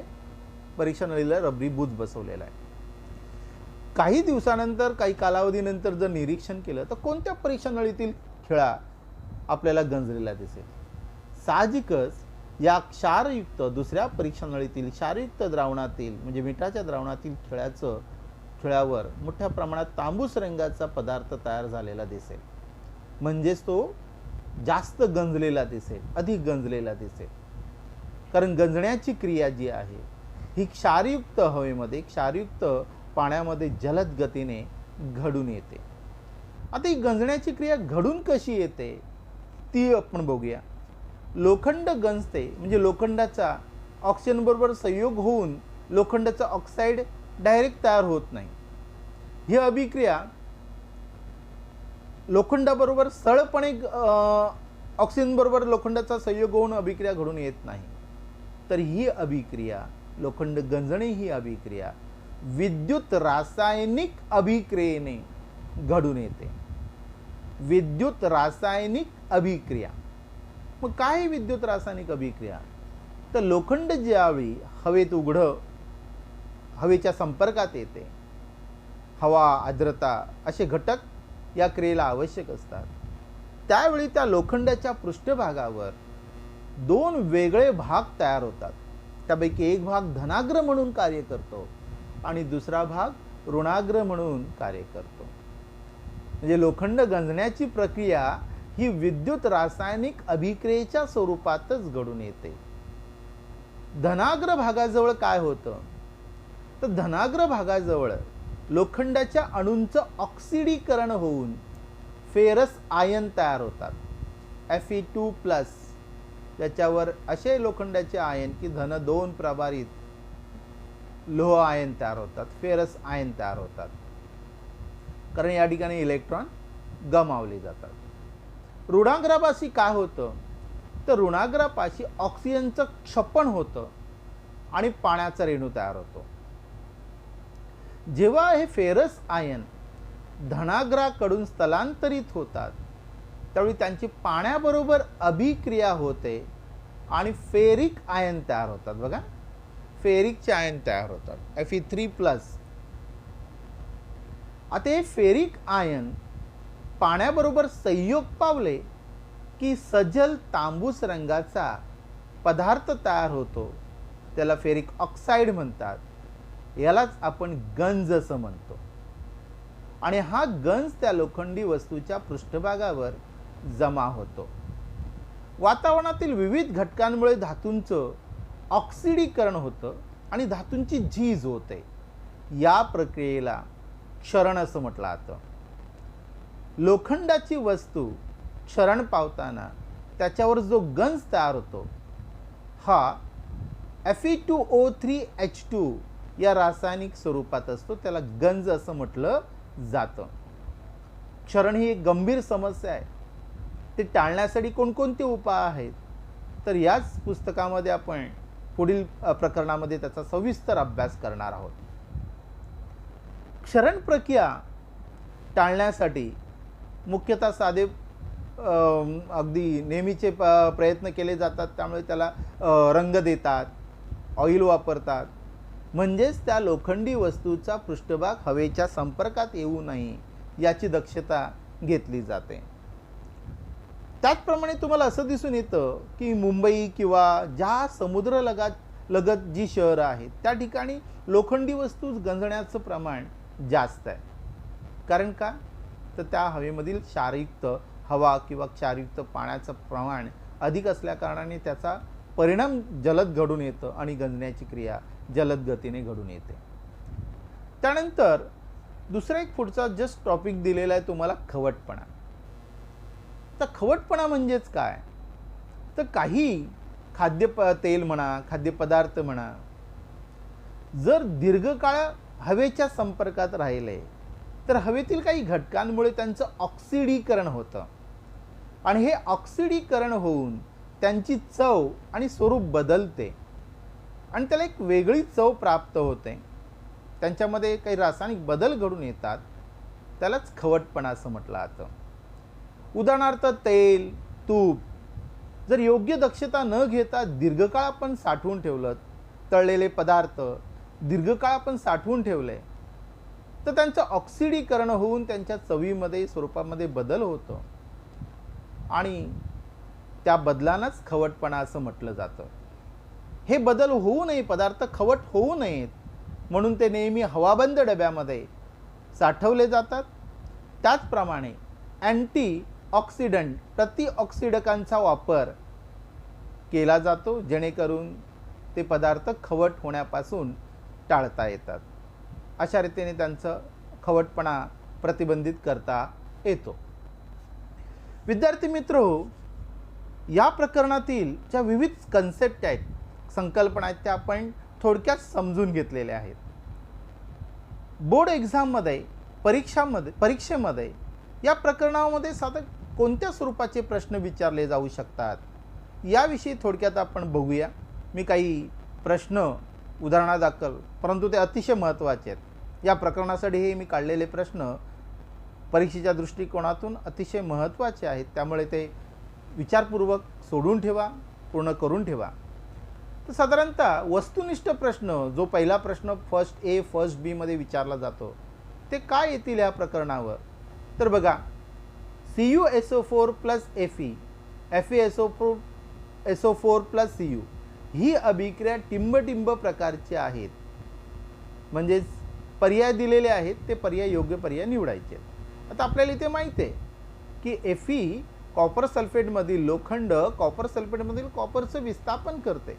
परीक्षा नळीला रबरी बूज बसवलेला आहे. काही दिवसानंतर, काही कालावधीनंतर जर निरीक्षण केलं तर कोणत्या परीक्षा नळीतील खिळा आपल्याला गंजलेला दिसेल? साहजिकच या क्षारयुक्त दुसऱ्या परीक्षा नळीतील क्षारयुक्त द्रावणातील म्हणजे मिठाच्या द्रावणातील खिळ्यावर मोठ्या प्रमाणात तांबूस रंगाचा पदार्थ तयार झालेला दिसेल, म्हणजेच तो जास्त गंजलेला दिसेल, अधिक गंजलेला दिसेल. कारण गंजण्याची क्रिया जी आहे ही क्षारयुक्त हवेमध्ये, क्षारयुक्त पाण्यामध्ये जलद गतीने घडून येते. आता ही गंजण्याची क्रिया घडून कशी येते ती आपण बघूया. लोखंड गंजते म्हणजे लोखंडाचा ऑक्सिजन बरोबर संयोग होऊन लोखंडाचा ऑक्साईड डायरेक्ट तयार होत नाही. ही अभिक्रिया लोखंडाबरोबर सरळपणे ऑक्सिजन बरोबर लोखंडाचा संयोग होऊन अभिक्रिया घडून येत नाही. तर ही अभिक्रिया, लोखंड गंजणे ही अभिक्रिया विद्युत रासायनिक अभिक्रियेने घडून येते. विद्युत रासायनिक अभिक्रिया. मग काय विद्युत रासायनिक अभिक्रिया? तर लोखंड ज्यावेळी हवेत उघडं, हवेच्या संपर्कात येते, हवा, आर्द्रता असे घटक या क्रियेला आवश्यक असतात, त्यावेळी त्या लोखंडाच्या पृष्ठभागावर 2 वेगळे भाग तयार होतात. त्यापैकी एक भाग धनाग्र म्हणून कार्य करतो आणि दुसरा भाग ऋणाग्र म्हणून कार्य करतो. म्हणजे लोखंड गंजण्याची प्रक्रिया ही विद्युत रासायनिक अभिक्रियेच्या स्वरूपातच घडून येते. धनाग्र भागाजवळ काय होतं तर धनाग्र भागाजवळ लोखंडाच्या अणूंचं ऑक्सिडीकरण होऊन फेरस आयन तयार होतात, Fe2+. त्याच्यावर असे लोखंडाचे आयन की धन 2 प्रभारित लोह आयन तयार होतात, फेरस आयन तयार होतात, कारण या ठिकाणी इलेक्ट्रॉन गमावले जातात. ऋणाग्रापाशी काय होतं तर ऋणाग्रापाशी ऑक्सिजनचं क्षपण होतं आणि पाण्याचा रेणू तयार होतो. जेव्हा हे फेरस आयन धनाग्राकडून स्थलांतरित होतात त्यावेळी त्यांची पाण्याबरोबर अभिक्रिया होते आणि फेरिक आयन तयार होतात. बघा, फेरिकचे आयन तयार होतात, Fe3+. आता हे फेरिक आयन पाण्याबरोबर संयोग पावले की सजल तांबूस रंगाचा पदार्थ तयार होतो, त्याला फेरिक ऑक्साईड म्हणतात. यालाच आपण गंज असं म्हणतो आणि हा गंज त्या लोखंडी वस्तूच्या पृष्ठभागावर जमा होतो. वातावरणातील विविध घटकांमुळे धातूंचं ऑक्सिडीकरण होतं आणि धातूंची झीज होते. या प्रक्रियेला क्षरण असं म्हटलं जातं. लोखंडाची वस्तू क्षरण पावताना त्याच्यावर जो गंज तयार होतो हा Fe2O3H2 या रासायनिक स्वरूपात असतो, त्याला गंज असं म्हटलं जातं. क्षरण ही एक गंभीर समस्या आहे. ते टाळण्यासाठी कोणकोणते उपाय आहेत, तर याच पुस्तकामध्ये आपण पुढील प्रकरणामध्ये त्याचा सविस्तर अभ्यास करणार आहोत. क्षरण प्रक्रिया टाळण्यासाठी मुख्यतः साधे अगदी नेहमीचे प्रयत्न केले जातात. त्यामुळे त्याला रंग देतात, ऑइल वापरतात, म्हणजेच त्या लोखंडी वस्तूचा पृष्ठभाग हवेच्या संपर्कात येऊ नये याची दक्षता घेतली जाते. त्याचप्रमाणे तुम्हाला असं दिसून येतं की मुंबई किंवा ज्या समुद्रलगत जी शहरं आहेत त्या ठिकाणी लोखंडी वस्तू गंजण्याचं प्रमाण जास्त आहे. कारण का, तर त्या हवेमधील क्षारयुक्त हवा किंवा क्षारयुक्त पाण्याचं प्रमाण अधिक असल्याकारणाने त्याचा परिणाम जलद घडून येतं आणि गंजण्याची क्रिया जलद गतीने घडून येते. त्यानंतर दुसरा एक पुढचा जस्ट टॉपिक दिलेला आहे तुम्हाला, खवटपणा. तर खवटपणा म्हणजेच काय, तर काही तेल म्हणा, खाद्यपदार्थ म्हणा, जर दीर्घकाळ हवेच्या संपर्कात राहिले तर हवेतील काही घटकांमुळे त्यांचं ऑक्सिडीकरण होतं आणि हे ऑक्सिडीकरण होऊन त्यांची चव आणि स्वरूप बदलते आणि त्याला एक वेगळी चव प्राप्त होते. त्यांच्यामध्ये काही रासायनिक बदल घडून येतात, त्यालाच खवटपणा असं म्हटलं जातं. उदाहरणार्थ तेल, तूप जर योग्य दक्षता न घेता दीर्घकाळ आपण साठवून ठेवलं, तळलेले पदार्थ दीर्घकाळ आपण साठवून ठेवले, तर त्यांचं ऑक्सिडीकरण होऊन त्यांच्या चवीमध्ये स्वरूपामध्ये बदल होतो आणि त्या बदलांनाच खवटपणा असं म्हटलं जातं. हे बदल होऊ नये, पदार्थ खवट होऊ नयेत म्हणून ते नेहमी हवाबंद डब्यामध्ये साठवले जातात. त्याचप्रमाणे अँटीऑक्सिडंट प्रतिऑक्सिडकांचा वापर केला जातो जेणेकरून ते पदार्थ खवट होण्यापासून टाळता येतात. अशा रीतीने त्यांचं खवटपणा प्रतिबंधित करता येतो. विद्यार्थी मित्रहो, या प्रकरणातील ज्या विविध कन्सेप्ट आहेत, संकल्पना आहेत, त्या आपण थोडक्यात समजून घेतलेल्या आहेत. बोर्ड एक्झाममध्ये परीक्षेमध्ये या प्रकरणामध्ये साधारण कोणत्या स्वरूपाचे प्रश्न विचारले जाऊ शकतात याविषयी थोडक्यात आपण बघूया. मी काही प्रश्न उदाहरणादाखल, परंतु ते अतिशय महत्त्वाचे आहेत. या प्रकरणासाठी हे मी काढलेले प्रश्न परीक्षेच्या दृष्टिकोनातून अतिशय महत्त्वाचे आहेत, त्यामुळे ते विचारपूर्वक सोडून ठेवा, पूर्ण करून ठेवा. तर साधारणतः वस्तुनिष्ठ प्रश्न जो पहिला प्रश्न फर्स्ट ए फर्स्ट बी मध्ये विचारला जातो ते काय येतील या प्रकरणावर, तर बघा, CuSO4 plus Fe, FeSO4 plus Cu ही अभिक्रिया टिंब प्रकारची आहेत. म्हणजेच पर्याय दिलेले आहेत, ते पर्याय योग्य पर्याय निवडायचे. आता आपल्याला इथे माहिती आहे की Fe कॉपर सल्फेटमधील लोखंड कॉपर सल्फेटमधील कॉपरचं विस्थापन करते,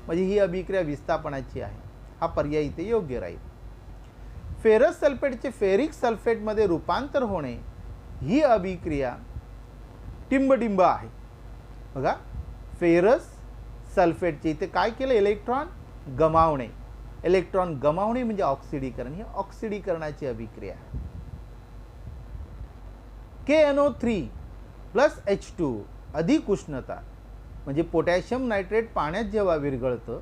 म्हणजे ही अभिक्रिया विस्थापनाची आहे. हा पर्याय इथे योग्य राहील. फेरस सल्फेटचे फेरिक सल्फेटमध्ये रूपांतर होणे ही अभिक्रिया टिंब आहे. बघा, फेरस सल्फेटचे इथे काय केलं, इलेक्ट्रॉन गमावणे. इलेक्ट्रॉन गमावणे म्हणजे ऑक्सिडीकरण, ही ऑक्सिडीकरणाची अभिक्रिया आहे. KNO3 प्लस H2 अधिक उष्णता, म्हणजे पोटॅशियम नायट्रेट पाण्यात जेव्हा विरघळतं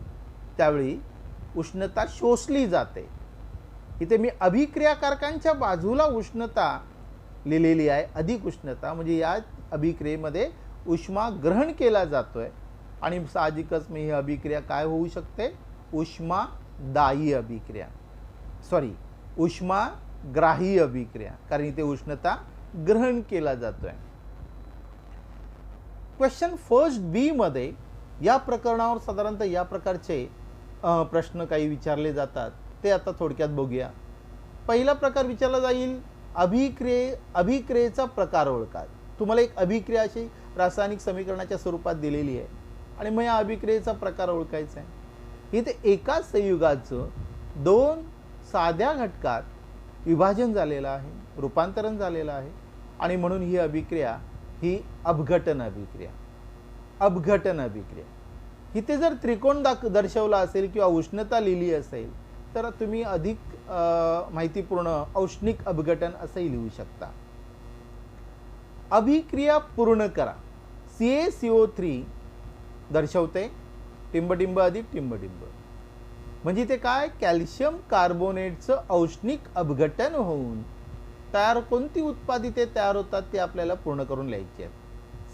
त्यावेळी उष्णता शोषली जाते. इथे मी अभिक्रियाकारकांच्या बाजूला उष्णता लिहिलेली आहे, अधिक उष्णता, म्हणजे या अभिक्रियेमध्ये उष्मा ग्रहण केला जातोय आणि साहजिकच मी ही अभिक्रिया काय होऊ शकते, उष्मादायी अभिक्रिया, उष्माग्राही अभिक्रिया, कारण इथे उष्णता ग्रहण केला जातोय. क्वेश्चन फर्स्ट बी मध्ये या प्रकरणावर साधारणतः या प्रकारचे प्रश्न काही विचारले जातात, ते आता थोडक्यात बघूया. पहिला प्रकार विचारला जाईल, अभिक्रियेचा प्रकार ओळखा. तुम्हाला एक अभिक्रिया अशी रासायनिक समीकरणाच्या स्वरूपात दिलेली आहे आणि मग या अभिक्रियेचा प्रकार ओळखायचा आहे. इथे एकाच संयुगाचं दोन साध्या घटकात विभाजन झालेलं आहे, रूपांतरण झालेलं आहे आणि म्हणून ही अभिक्रिया ही अपघटन अभिक्रिया. अपघटन अभिक्रिया. इथे जर त्रिकोण दर्शवला असेल किंवा उष्णता लिहिली असेल तर तुम्ही अधिक माहितीपूर्ण औष्णिक अपघटन असंही लिहू शकता. अभिक्रिया पूर्ण करा. CaCO3 दर्शवते टिंबटिंब अधिक टिंबटिंब. म्हणजे ते काय, कॅल्शियम कार्बोनेटचं औष्णिक अपघटन होऊन तयार कोणती उत्पादिते तयार होतात ते आपल्याला पूर्ण करून लिहायची आहेत.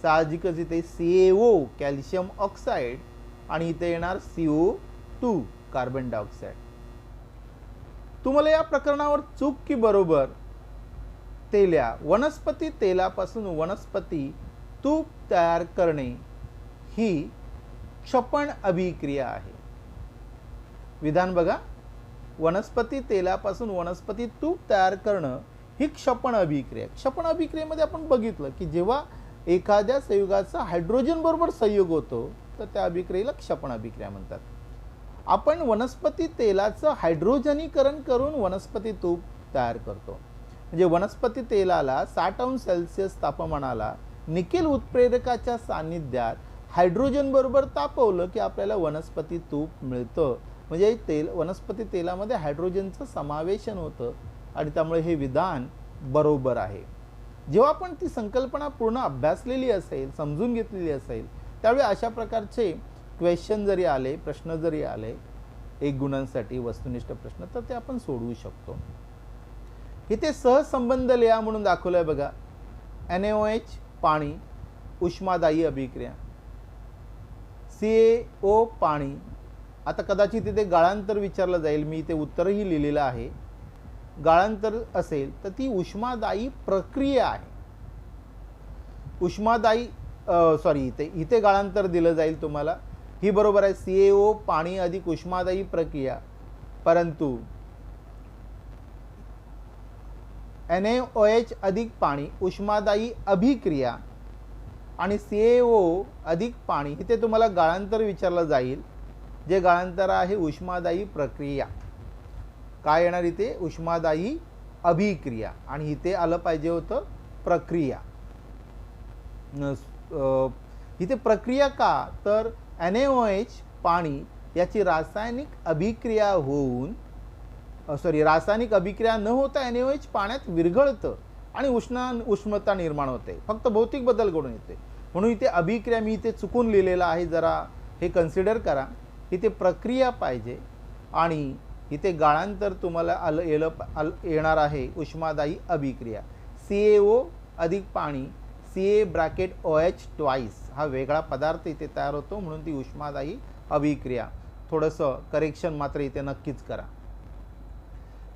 साहजिकच इथे CaO कॅल्शियम ऑक्साईड आणि इथे येणार CO2 कार्बन डायऑक्साईड. तुम्हाला या प्रकरणावर चूक की बरोबर ते लिहा. वनस्पती तेलापासून वनस्पती तूप तयार करणे ही क्षपण अभिक्रिया आहे. विधान बघा, वनस्पती तेलापासून वनस्पती तूप तयार करणं ही क्षपण अभिक्रिया. क्षपण अभिक्रियेमध्ये आपण बघितलं की जेव्हा एखाद्या संयुगाचा हायड्रोजन बरोबर संयोग होतो तर त्या अभिक्रियेला क्षपण अभिक्रिया म्हणतात. आपण वनस्पती तेलाचं हायड्रोजनीकरण करून वनस्पती तूप तयार करतो. म्हणजे वनस्पती तेलाला 60°C तापमानाला निकेल उत्प्रेरकाच्या सान्निध्यात हायड्रोजन बरोबर तापवलं की आपल्याला वनस्पती तूप मिळतं. म्हणजे तेल, वनस्पती तेलामध्ये हायड्रोजनचं समावेशन होतं आणि त्यामुळे हे विधान बरोबर आहे. जेव्हा आपण ती संकल्पना पूर्ण अभ्यासलेली असेल, समजून घेतलेली असेल, त्यावेळी अशा प्रकारचे क्वेश्चन जरी आले, प्रश्न जरी आले 1 गुणांसाठी वस्तुनिष्ठ प्रश्न, तर ते आपण सोडवू शकतो. इथे सहसंबंध लिहा म्हणून दाखवलंय बघा. NaOH पाणी, उष्मादायी अभिक्रिया. CaO पाणी. आता कदाचित इथे गाळांतर विचारलं जाईल, मी इथे उत्तरही लिहिलेलं आहे. गाळांतर असेल तर ती उष्मादायी प्रक्रिया आहे. उष्मादायी इथे गाळांतर दिलं जाईल तुम्हाला. ही बरोबर आहे, CaO पाणी अधिक उष्मादायी प्रक्रिया. परंतु NaOH अधिक पाणी उष्मादायी अभिक्रिया आणि CaO अधिक पाणी, इथे तुम्हाला गाळांतर विचारलं जाईल. जे गाळांतर आहे उष्मादायी प्रक्रिया. काय येणार इथे, उष्मादायी अभिक्रिया, आणि इथे आलं पाहिजे होतं प्रक्रिया. इथे प्रक्रिया का, तर NaOH पाणी याची रासायनिक अभिक्रिया होऊन रासायनिक अभिक्रिया न होता NaOH पाण्यात विरघळतं आणि उष्णता निर्माण होते. फक्त भौतिक बदल घडून येते. म्हणून इथे अभिक्रिया मी इथे चुकून लिहिलेलं आहे, जरा हे कन्सिडर करा. इथे प्रक्रिया पाहिजे आणि इथे गाळांतर तुम्हाला येणार आहे उष्मादायी अभिक्रिया. CaO अधिक पाणी, CaOH ट्वाइस हा वेगळा पदार्थ इथे तयार होतो, म्हणून ती उष्मादायी अभिक्रिया. थोडंसं करेक्शन मात्र इथे नक्कीच करा.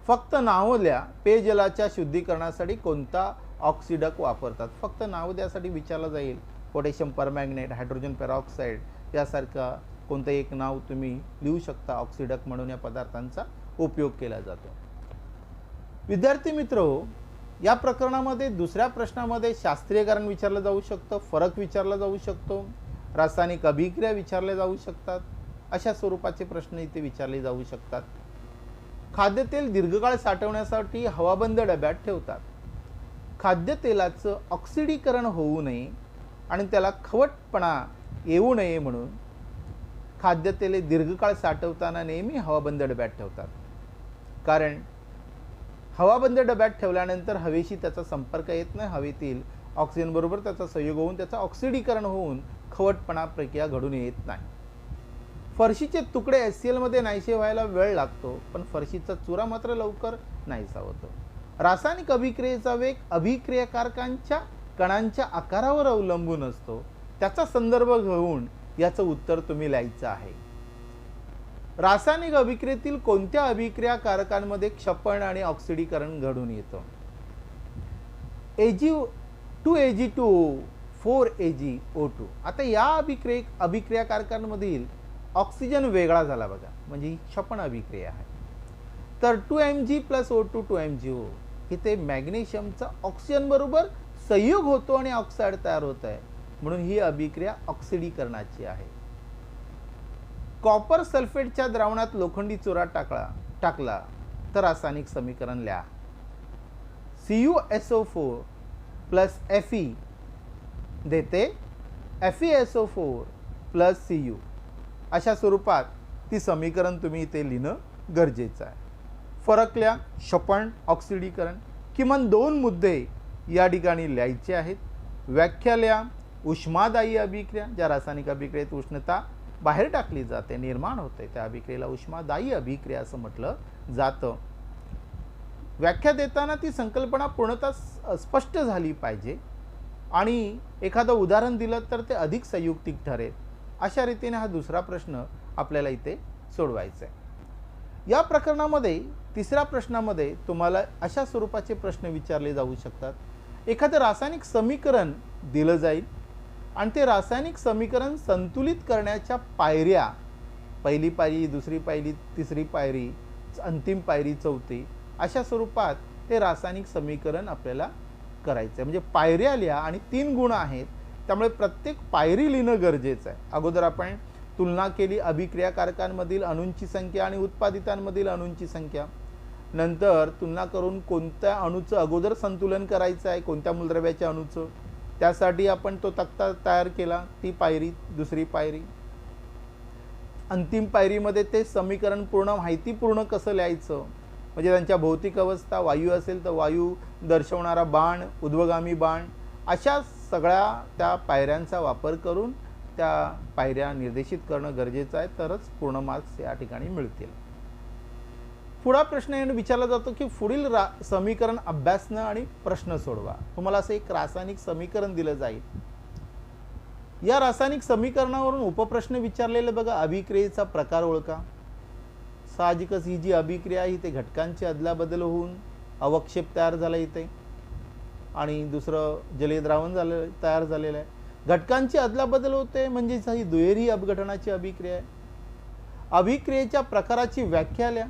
फक्त नाव द्या, पेयजलाच्या शुद्धीकरणासाठी कोणता ऑक्सिडक वापरतात. फक्त नाव द्यासाठी विचारलं जाईल. पोटॅशियम परमॅंगनेट, हायड्रोजन पेरॉक्साईड यासारखा कोणतं एक नाव तुम्ही लिहू शकता. ऑक्सिडक म्हणून या पदार्थांचा उपयोग केला जातो. विद्यार्थी मित्रहो, या प्रकरणामध्ये दुसऱ्या प्रश्नामध्ये शास्त्रीय कारण विचारलं जाऊ शकतं, फरक विचारला जाऊ शकतो, रासायनिक अभिक्रिया विचारले जाऊ शकतात. अशा स्वरूपाचे प्रश्न इथे विचारले जाऊ शकतात. खाद्यतेल दीर्घकाळ साठवण्यासाठी हवाबंद डब्यात ठेवतात. खाद्यतेलाचं ऑक्सिडीकरण होऊ नये आणि त्याला खवटपणा येऊ नये म्हणून खाद्यतेले दीर्घकाळ साठवताना नेहमी हवाबंद डब्यात ठेवतात. कारण हवाबंद डब्यात ठेवल्यानंतर हवेशी त्याचा संपर्क येत नाही. हवेतील ऑक्सिजन बरोबर त्याचा संयोग होऊन त्याचा ऑक्सिडीकरण होऊन खवटपणा प्रक्रिया घडून येत नाही. फरशीचे तुकडे HCl मध्ये नाहीसे व्हायला वेळ लागतो, पण फरशीचा चुरा मात्र लवकर नाहीसा होतो. रासायनिक अभिक्रियेचा वेग अभिक्रियाकारकांच्या कणांच्या आकारावर अवलंबून असतो. त्याचा संदर्भ घेऊन याचं उत्तर तुम्ही लिहायचं आहे. रासायनिक अभिक्रियेतील कोणत्या अभिक्रियाकारकांमध्ये क्षपण आणि ऑक्सिडीकरण घडून येतं. Ag2Ag2O 4Ag O2. आता या अभिक्रियाकारकांमधील ऑक्सिजन वेगळा झाला बघा, म्हणजे ही क्षपण अभिक्रिया आहे. तर 2Mg + O2 2MgO. इथे मॅग्नेशियमचा ऑक्सिजन बरोबर संयोग होतो आणि ऑक्साईड तयार होत आहे, म्हणून ही अभिक्रिया ऑक्सिडीकरणाची आहे. कॉपर सल्फेटच्या द्रावणात लोखंडी चुरा टाकला तर रासायनिक समीकरण लिहा. CuSO4 प्लस Fe देते FeSO4 प्लस Cu. अशा स्वरूपात ती समीकरण तुम्ही इथे लिहिणं गरजेचं आहे. फरक लिहा, शपण, ऑक्सिडीकरण. किमान 2 मुद्दे या ठिकाणी लिहायचे आहेत. व्याख्या लिहा, उष्मादायी अभिक्रिया, ज्या रासायनिक अभिक्रियेत उष्णता बाहेर टाकली जाते, निर्माण होते, त्या अभिक्रियेला उष्मादायी अभिक्रिया असं म्हटलं जातं. व्याख्या देताना ती संकल्पना पूर्णतः स्पष्ट झाली पाहिजे आणि एखादं उदाहरण दिलं तर ते अधिक संयुक्तिक ठरेल. अशा रीतीने हा दुसरा प्रश्न आपल्याला इथे सोडवायचा आहे. या प्रकरणामध्ये तिसऱ्या प्रश्नामध्ये तुम्हाला अशा स्वरूपाचे प्रश्न विचारले जाऊ शकतात. एखादं रासायनिक समीकरण दिलं जाईल आणि ते रासायनिक समीकरण संतुलित करण्याच्या पायऱ्या, पहिली पायरी, दुसरी पायरी, तिसरी पायरी, अंतिम पायरी, चौथी, अशा स्वरूपात ते रासायनिक समीकरण आपल्याला करायचं आहे. म्हणजे पायऱ्या लिहा आणि 3 गुण आहेत, त्यामुळे प्रत्येक पायरी लिहिणं गरजेचं आहे. अगोदर आपण तुलना केली अभिक्रियाकारकांमधील अणूंची संख्या आणि उत्पादितांमधील अणूंची संख्या. नंतर तुलना करून कोणत्या अणूचं अगोदर संतुलन करायचं आहे, कोणत्या मूलद्रव्याच्या अणूचं, त्यासाठी आपण तो तक्ता तयार केला, ती पायरी, दुसरी पायरी. अंतिम पायरीमध्ये ते समीकरण पूर्ण माहितीपूर्ण कसं लिहायचं, म्हणजे त्यांच्या भौतिक अवस्था, वायू असेल तर वायू दर्शवणारा बाण, उध्वगामी बाण, अशा सगळ्या त्या पायऱ्यांचा वापर करून त्या पायऱ्या निर्देशित करणं गरजेचं आहे, तरच पूर्ण मार्क्स या ठिकाणी मिळतील. पुढा प्रश्न विचारला जातो की पुढील समीकरण अभ्यासणं आणि प्रश्न सोडवा. तुम्हाला असं एक रासायनिक समीकरण दिलं जाईल. या रासायनिक समीकरणावरून उपप्रश्न विचारलेले बघा, अभिक्रियेचा प्रकार ओळखा. साहजिकच ही जी अभिक्रिया आहे ते घटकांची अदलाबदल होऊन अवक्षेप तयार झाला इथे आणि दुसरं जलीय द्रावण तयार झालेलं आहे. घटकांची अदलाबदल होते म्हणजे ही दुहेरी अपघटनाची अभिक्रिया आहे. अभिक्रियेच्या प्रकाराची व्याख्या लिहा.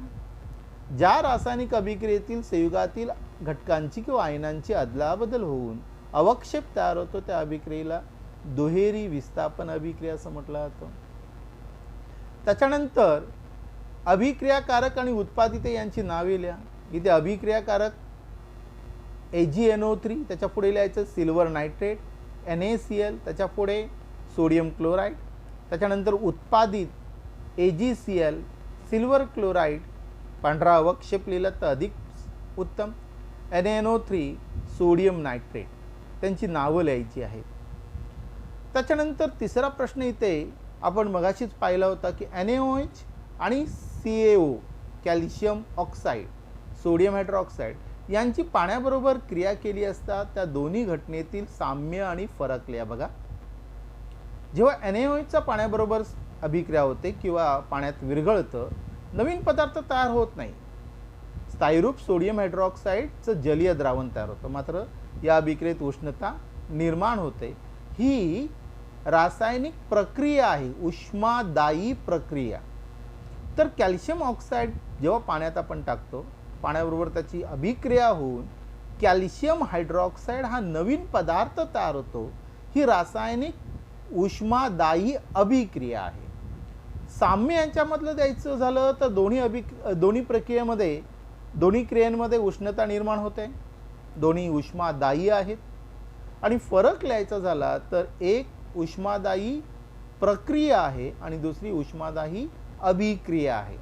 ज्या रासायनिक अभिक्रियेतील संयुगातील घटकांची किंवा आयनांची अदलाबदल होऊन अवक्षेप तयार होतो त्या अभिक्रियेला दुहेरी विस्थापन अभिक्रिया असं म्हटलं जातं. त्याच्यानंतर अभिक्रियाकारक आणि उत्पादिते यांची नावे लिहा. इथे अभिक्रियाकारक AgNO3, त्याच्या पुढे लिहायचं सिल्वर नायट्रेट, NaCl, त्याच्या पुढे सोडियम क्लोराईड. त्याच्यानंतर उत्पादित AgCl, सिल्वर क्लोराईड, पांढरा अवक्षेप लिहिला तर अधिक उत्तम, NaNO3, सोडियम नायट्रेट, त्यांची नावं लिहायची आहेत. त्याच्यानंतर तिसरा प्रश्न इथे आपण मगाशीच पाहिला होता की NaOH आणि CaO, calcium oxide, sodium hydroxide यांची पाण्याबरोबर क्रिया केली असता त्या दोन्ही घटनेतील साम्य आणि फरक लिहा. बघा, जेव्हा NaOH चा पाण्याबरोबर अभिक्रिया होते किंवा पाण्यात विरघळतं, नवीन पदार्थ तयार होत नाही, स्थायीरूप सोडियम हायड्रॉक्साईडचं जलीय द्रावण तयार होतं. मात्र या अभिक्रियेत उष्णता निर्माण होते. ही रासायनिक प्रक्रिया आहे, उष्मादायी प्रक्रिया. तर कॅल्शियम ऑक्साईड जेव्हा पाण्यात आपण टाकतो, पाण्याबरोबर त्याची अभिक्रिया होऊन कॅल्शियम हायड्रॉक्साईड हा नवीन पदार्थ तयार होतो. ही रासायनिक उष्मादायी अभिक्रिया आहे. साम्य यांच्यामधलं द्यायचं झालं तर दोन्ही प्रक्रियेमध्ये, दोन्ही क्रियांमध्ये उष्णता निर्माण होते, दोन्ही उष्मादायी आहेत. आणि फरक लिहायचा झाला तर एक उष्मादायी प्रक्रिया आहे आणि दुसरी उष्मादायी अभिक्रिया आहे.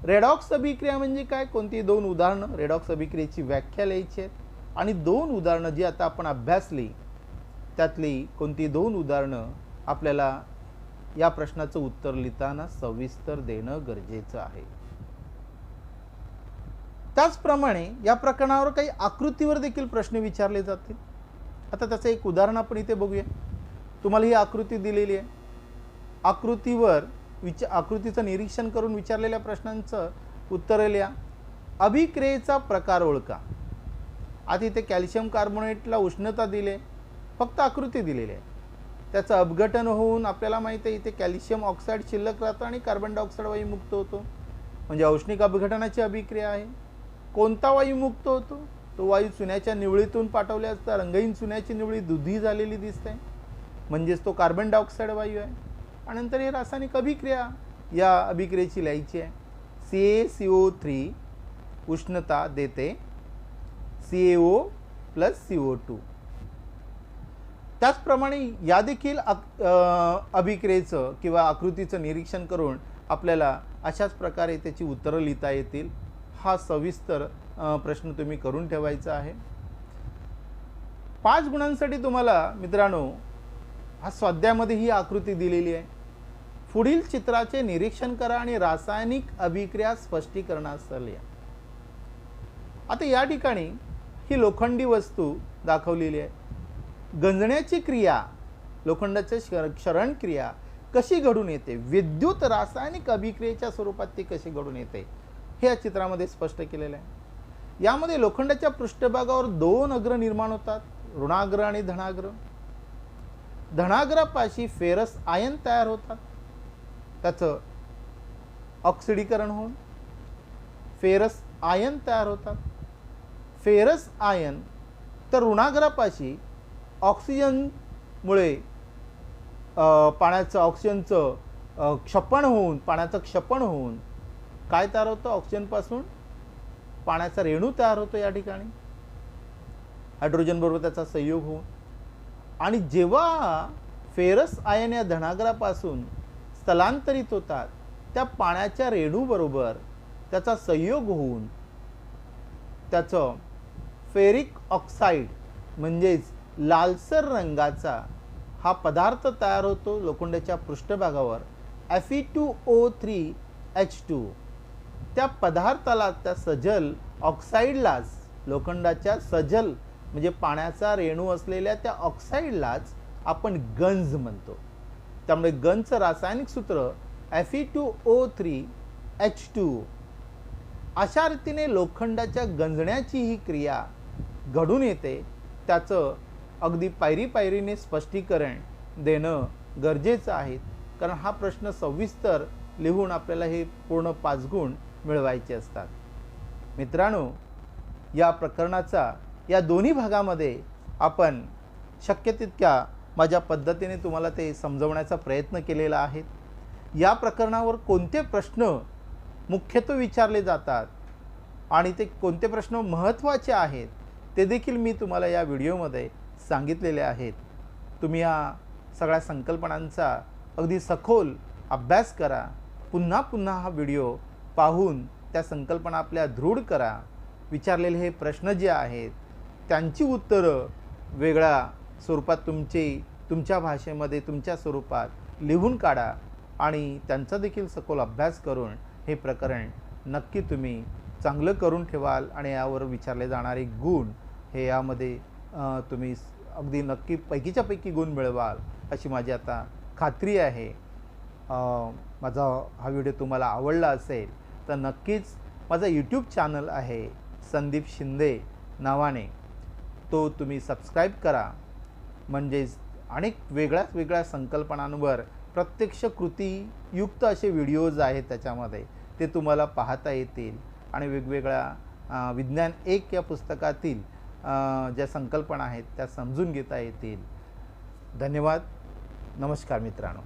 रेडॉक्स अभिक्रिया म्हणजे काय, कोणती 2 उदाहरणं, रेडॉक्स अभिक्रियेची व्याख्या लिहायची आहेत आणि 2 उदाहरणं जी आता आपण अभ्यासली त्यातली कोणती 2 उदाहरणं आपल्याला या प्रश्नाचं उत्तर लिहिताना सविस्तर देणं गरजेचं आहे. त्याचप्रमाणे या प्रकरणावर काही आकृतीवर देखील प्रश्न विचारले जातील. आता त्याचं एक उदाहरण आपण इथे बघूया. तुम्हाला ही आकृती दिलेली आहे. आकृतीवर आकृतीचं निरीक्षण करून विचारलेल्या प्रश्नांचं उत्तर लिहा. अभिक्रियेचा प्रकार ओळखा. आता इथे कॅल्शियम कार्बोनेटला उष्णता दिली, फक्त आकृती दिलेली आहे. त्याचं अपघटन होऊन आपल्याला माहिती आहे इथे कॅल्शियम ऑक्साईड शिल्लक राहतं आणि कार्बन डायऑक्साईड वायू मुक्त होतो, म्हणजे औष्णिक अपघटनाची अभिक्रिया आहे. कोणता वायू मुक्त होतो? तो वायू चुन्याच्या निवळीतून पाठवले असता रंगहीन चुन्याची निवळी दुधी झालेली दिसते, म्हणजेच तो कार्बन डायऑक्साईड वायू आहे. आणि नंतर ही रासायनिक अभिक्रिया, या अभिक्रियेची लिहायची आहे. CaCO3 उष्णता देते CaO प्लस CO2. त्याचप्रमाणे या देखील अभिक्रियेचं किंवा आकृतीचं निरीक्षण करून आपल्याला अशाच प्रकारे त्याची उत्तरं लिहिता येतील. हा सविस्तर प्रश्न तुम्ही करून ठेवायचा आहे. 5 गुणांसाठी तुम्हाला मित्रांनो हा स्वाध्यायामध्ये ही आकृती दिलेली आहे. पुढील चित्राचे निरीक्षण करा आणि रासायनिक अभिक्रिया स्पष्टीकरणासह लिहा. आता या ठिकाणी ही लोखंडी वस्तू दाखवलेली आहे. गंजण्याची क्रिया, लोखंडाचे क्षरण क्रिया कशी घडून येते, विद्युत रासायनिक अभिक्रियेच्या स्वरूपात ती कशी घडून येते हे या चित्रामध्ये स्पष्ट केलेलं आहे. यामध्ये लोखंडाच्या पृष्ठभागावर 2 अग्र निर्माण होतात, ऋणाग्र आणि धनाग्र. धनाग्रापाशी फेरस आयन तयार होतात, त्याचं ऑक्सिडीकरण होऊन फेरस आयन तयार होतात. फेरस आयन तर ऋणाग्रापाशी ऑक्सिजनमुळे पाण्याचं ऑक्सिजनचं क्षपण होऊन, पाण्याचं क्षपण होऊन काय तयार होतं, ऑक्सिजनपासून पाण्याचा रेणू तयार होतो या ठिकाणी हायड्रोजन बरोबर त्याचा संयोग होऊन. आणि जेव्हा फेरस आयन या धनाग्रापासून स्थलांतरित होतात त्या पाण्याच्या रेणूबरोबर त्याचा संयोग होऊन त्याचं फेरिक ऑक्साईड म्हणजेच लालसर रंगाचा हा पदार्थ तयार होतो लोखंडाच्या पृष्ठभागावर Fe2O3H2. त्या पदार्थाला, त्या सजल ऑक्साईडलाच, लोखंडाच्या सजल म्हणजे पाण्याचा रेणू असलेल्या त्या ऑक्साईडलाच आपण गंज म्हणतो. त्यामुळे गंजचं रासायनिक सूत्र Fe2O3H2. अशा रीतीने लोखंडाच्या गंजण्याची ही क्रिया घडून येते. त्याचं अगदी पायरी पायरीने स्पष्टीकरण देणं गरजेचं आहे, कारण हा प्रश्न सविस्तर लिहून आपल्याला हे पूर्ण 5 गुण मिळवायचे असतात. मित्रांनो, या प्रकरणाचा या दोन्ही भागामध्ये आपण शक्य तितक्या माझ्या पद्धतीने तुम्हाला ते समजवण्याचा प्रयत्न केलेला आहे. या प्रकरणावर कोणते प्रश्न मुख्यत्वे विचारले जातात आणि ते कोणते प्रश्न महत्त्वाचे आहेत ते देखील मी तुम्हाला या व्हिडिओमध्ये सांगितलेले आहेत. तुम्ही या सगळ्या संकल्पनांचा अगदी सखोल अभ्यास करा. पुन्हा पुन्हा हा व्हिडिओ पाहून त्या संकल्पना आपल्या दृढ करा. विचारलेले हे प्रश्न जे आहेत त्यांची उत्तरं वेगळ्या स्वरूपात तुमच्या भाषेमध्ये, तुमच्या स्वरूपात लिहून काढा आणि त्यांचा देखील सखोल अभ्यास करून हे प्रकरण नक्की तुम्ही चांगलं करून ठेवाल आणि यावर विचारले जाणारे गुण हे यामध्ये तुम्ही अगदी नक्की पैकीच्या पैकी गुण मिळवाल अशी माझी आता खात्री आहे. माझा हा व्हिडिओ तुम्हाला आवडला असेल तर नक्कीच माझा यूट्यूब चॅनल आहे संदीप शिंदे नावाने, तो तुम्ही सबस्क्राईब करा. म्हणजेच अनेक वेगळ्या संकल्पनांवर प्रत्यक्ष कृतीयुक्त असे व्हिडिओज आहेत त्याच्यामध्ये, ते तुम्हाला पाहता येतील आणि वेगवेगळ्या विज्ञान 1 या पुस्तकातील ज्या संकल्पना आहेत त्या समजून घेता येतील. धन्यवाद. नमस्कार मित्रांनो.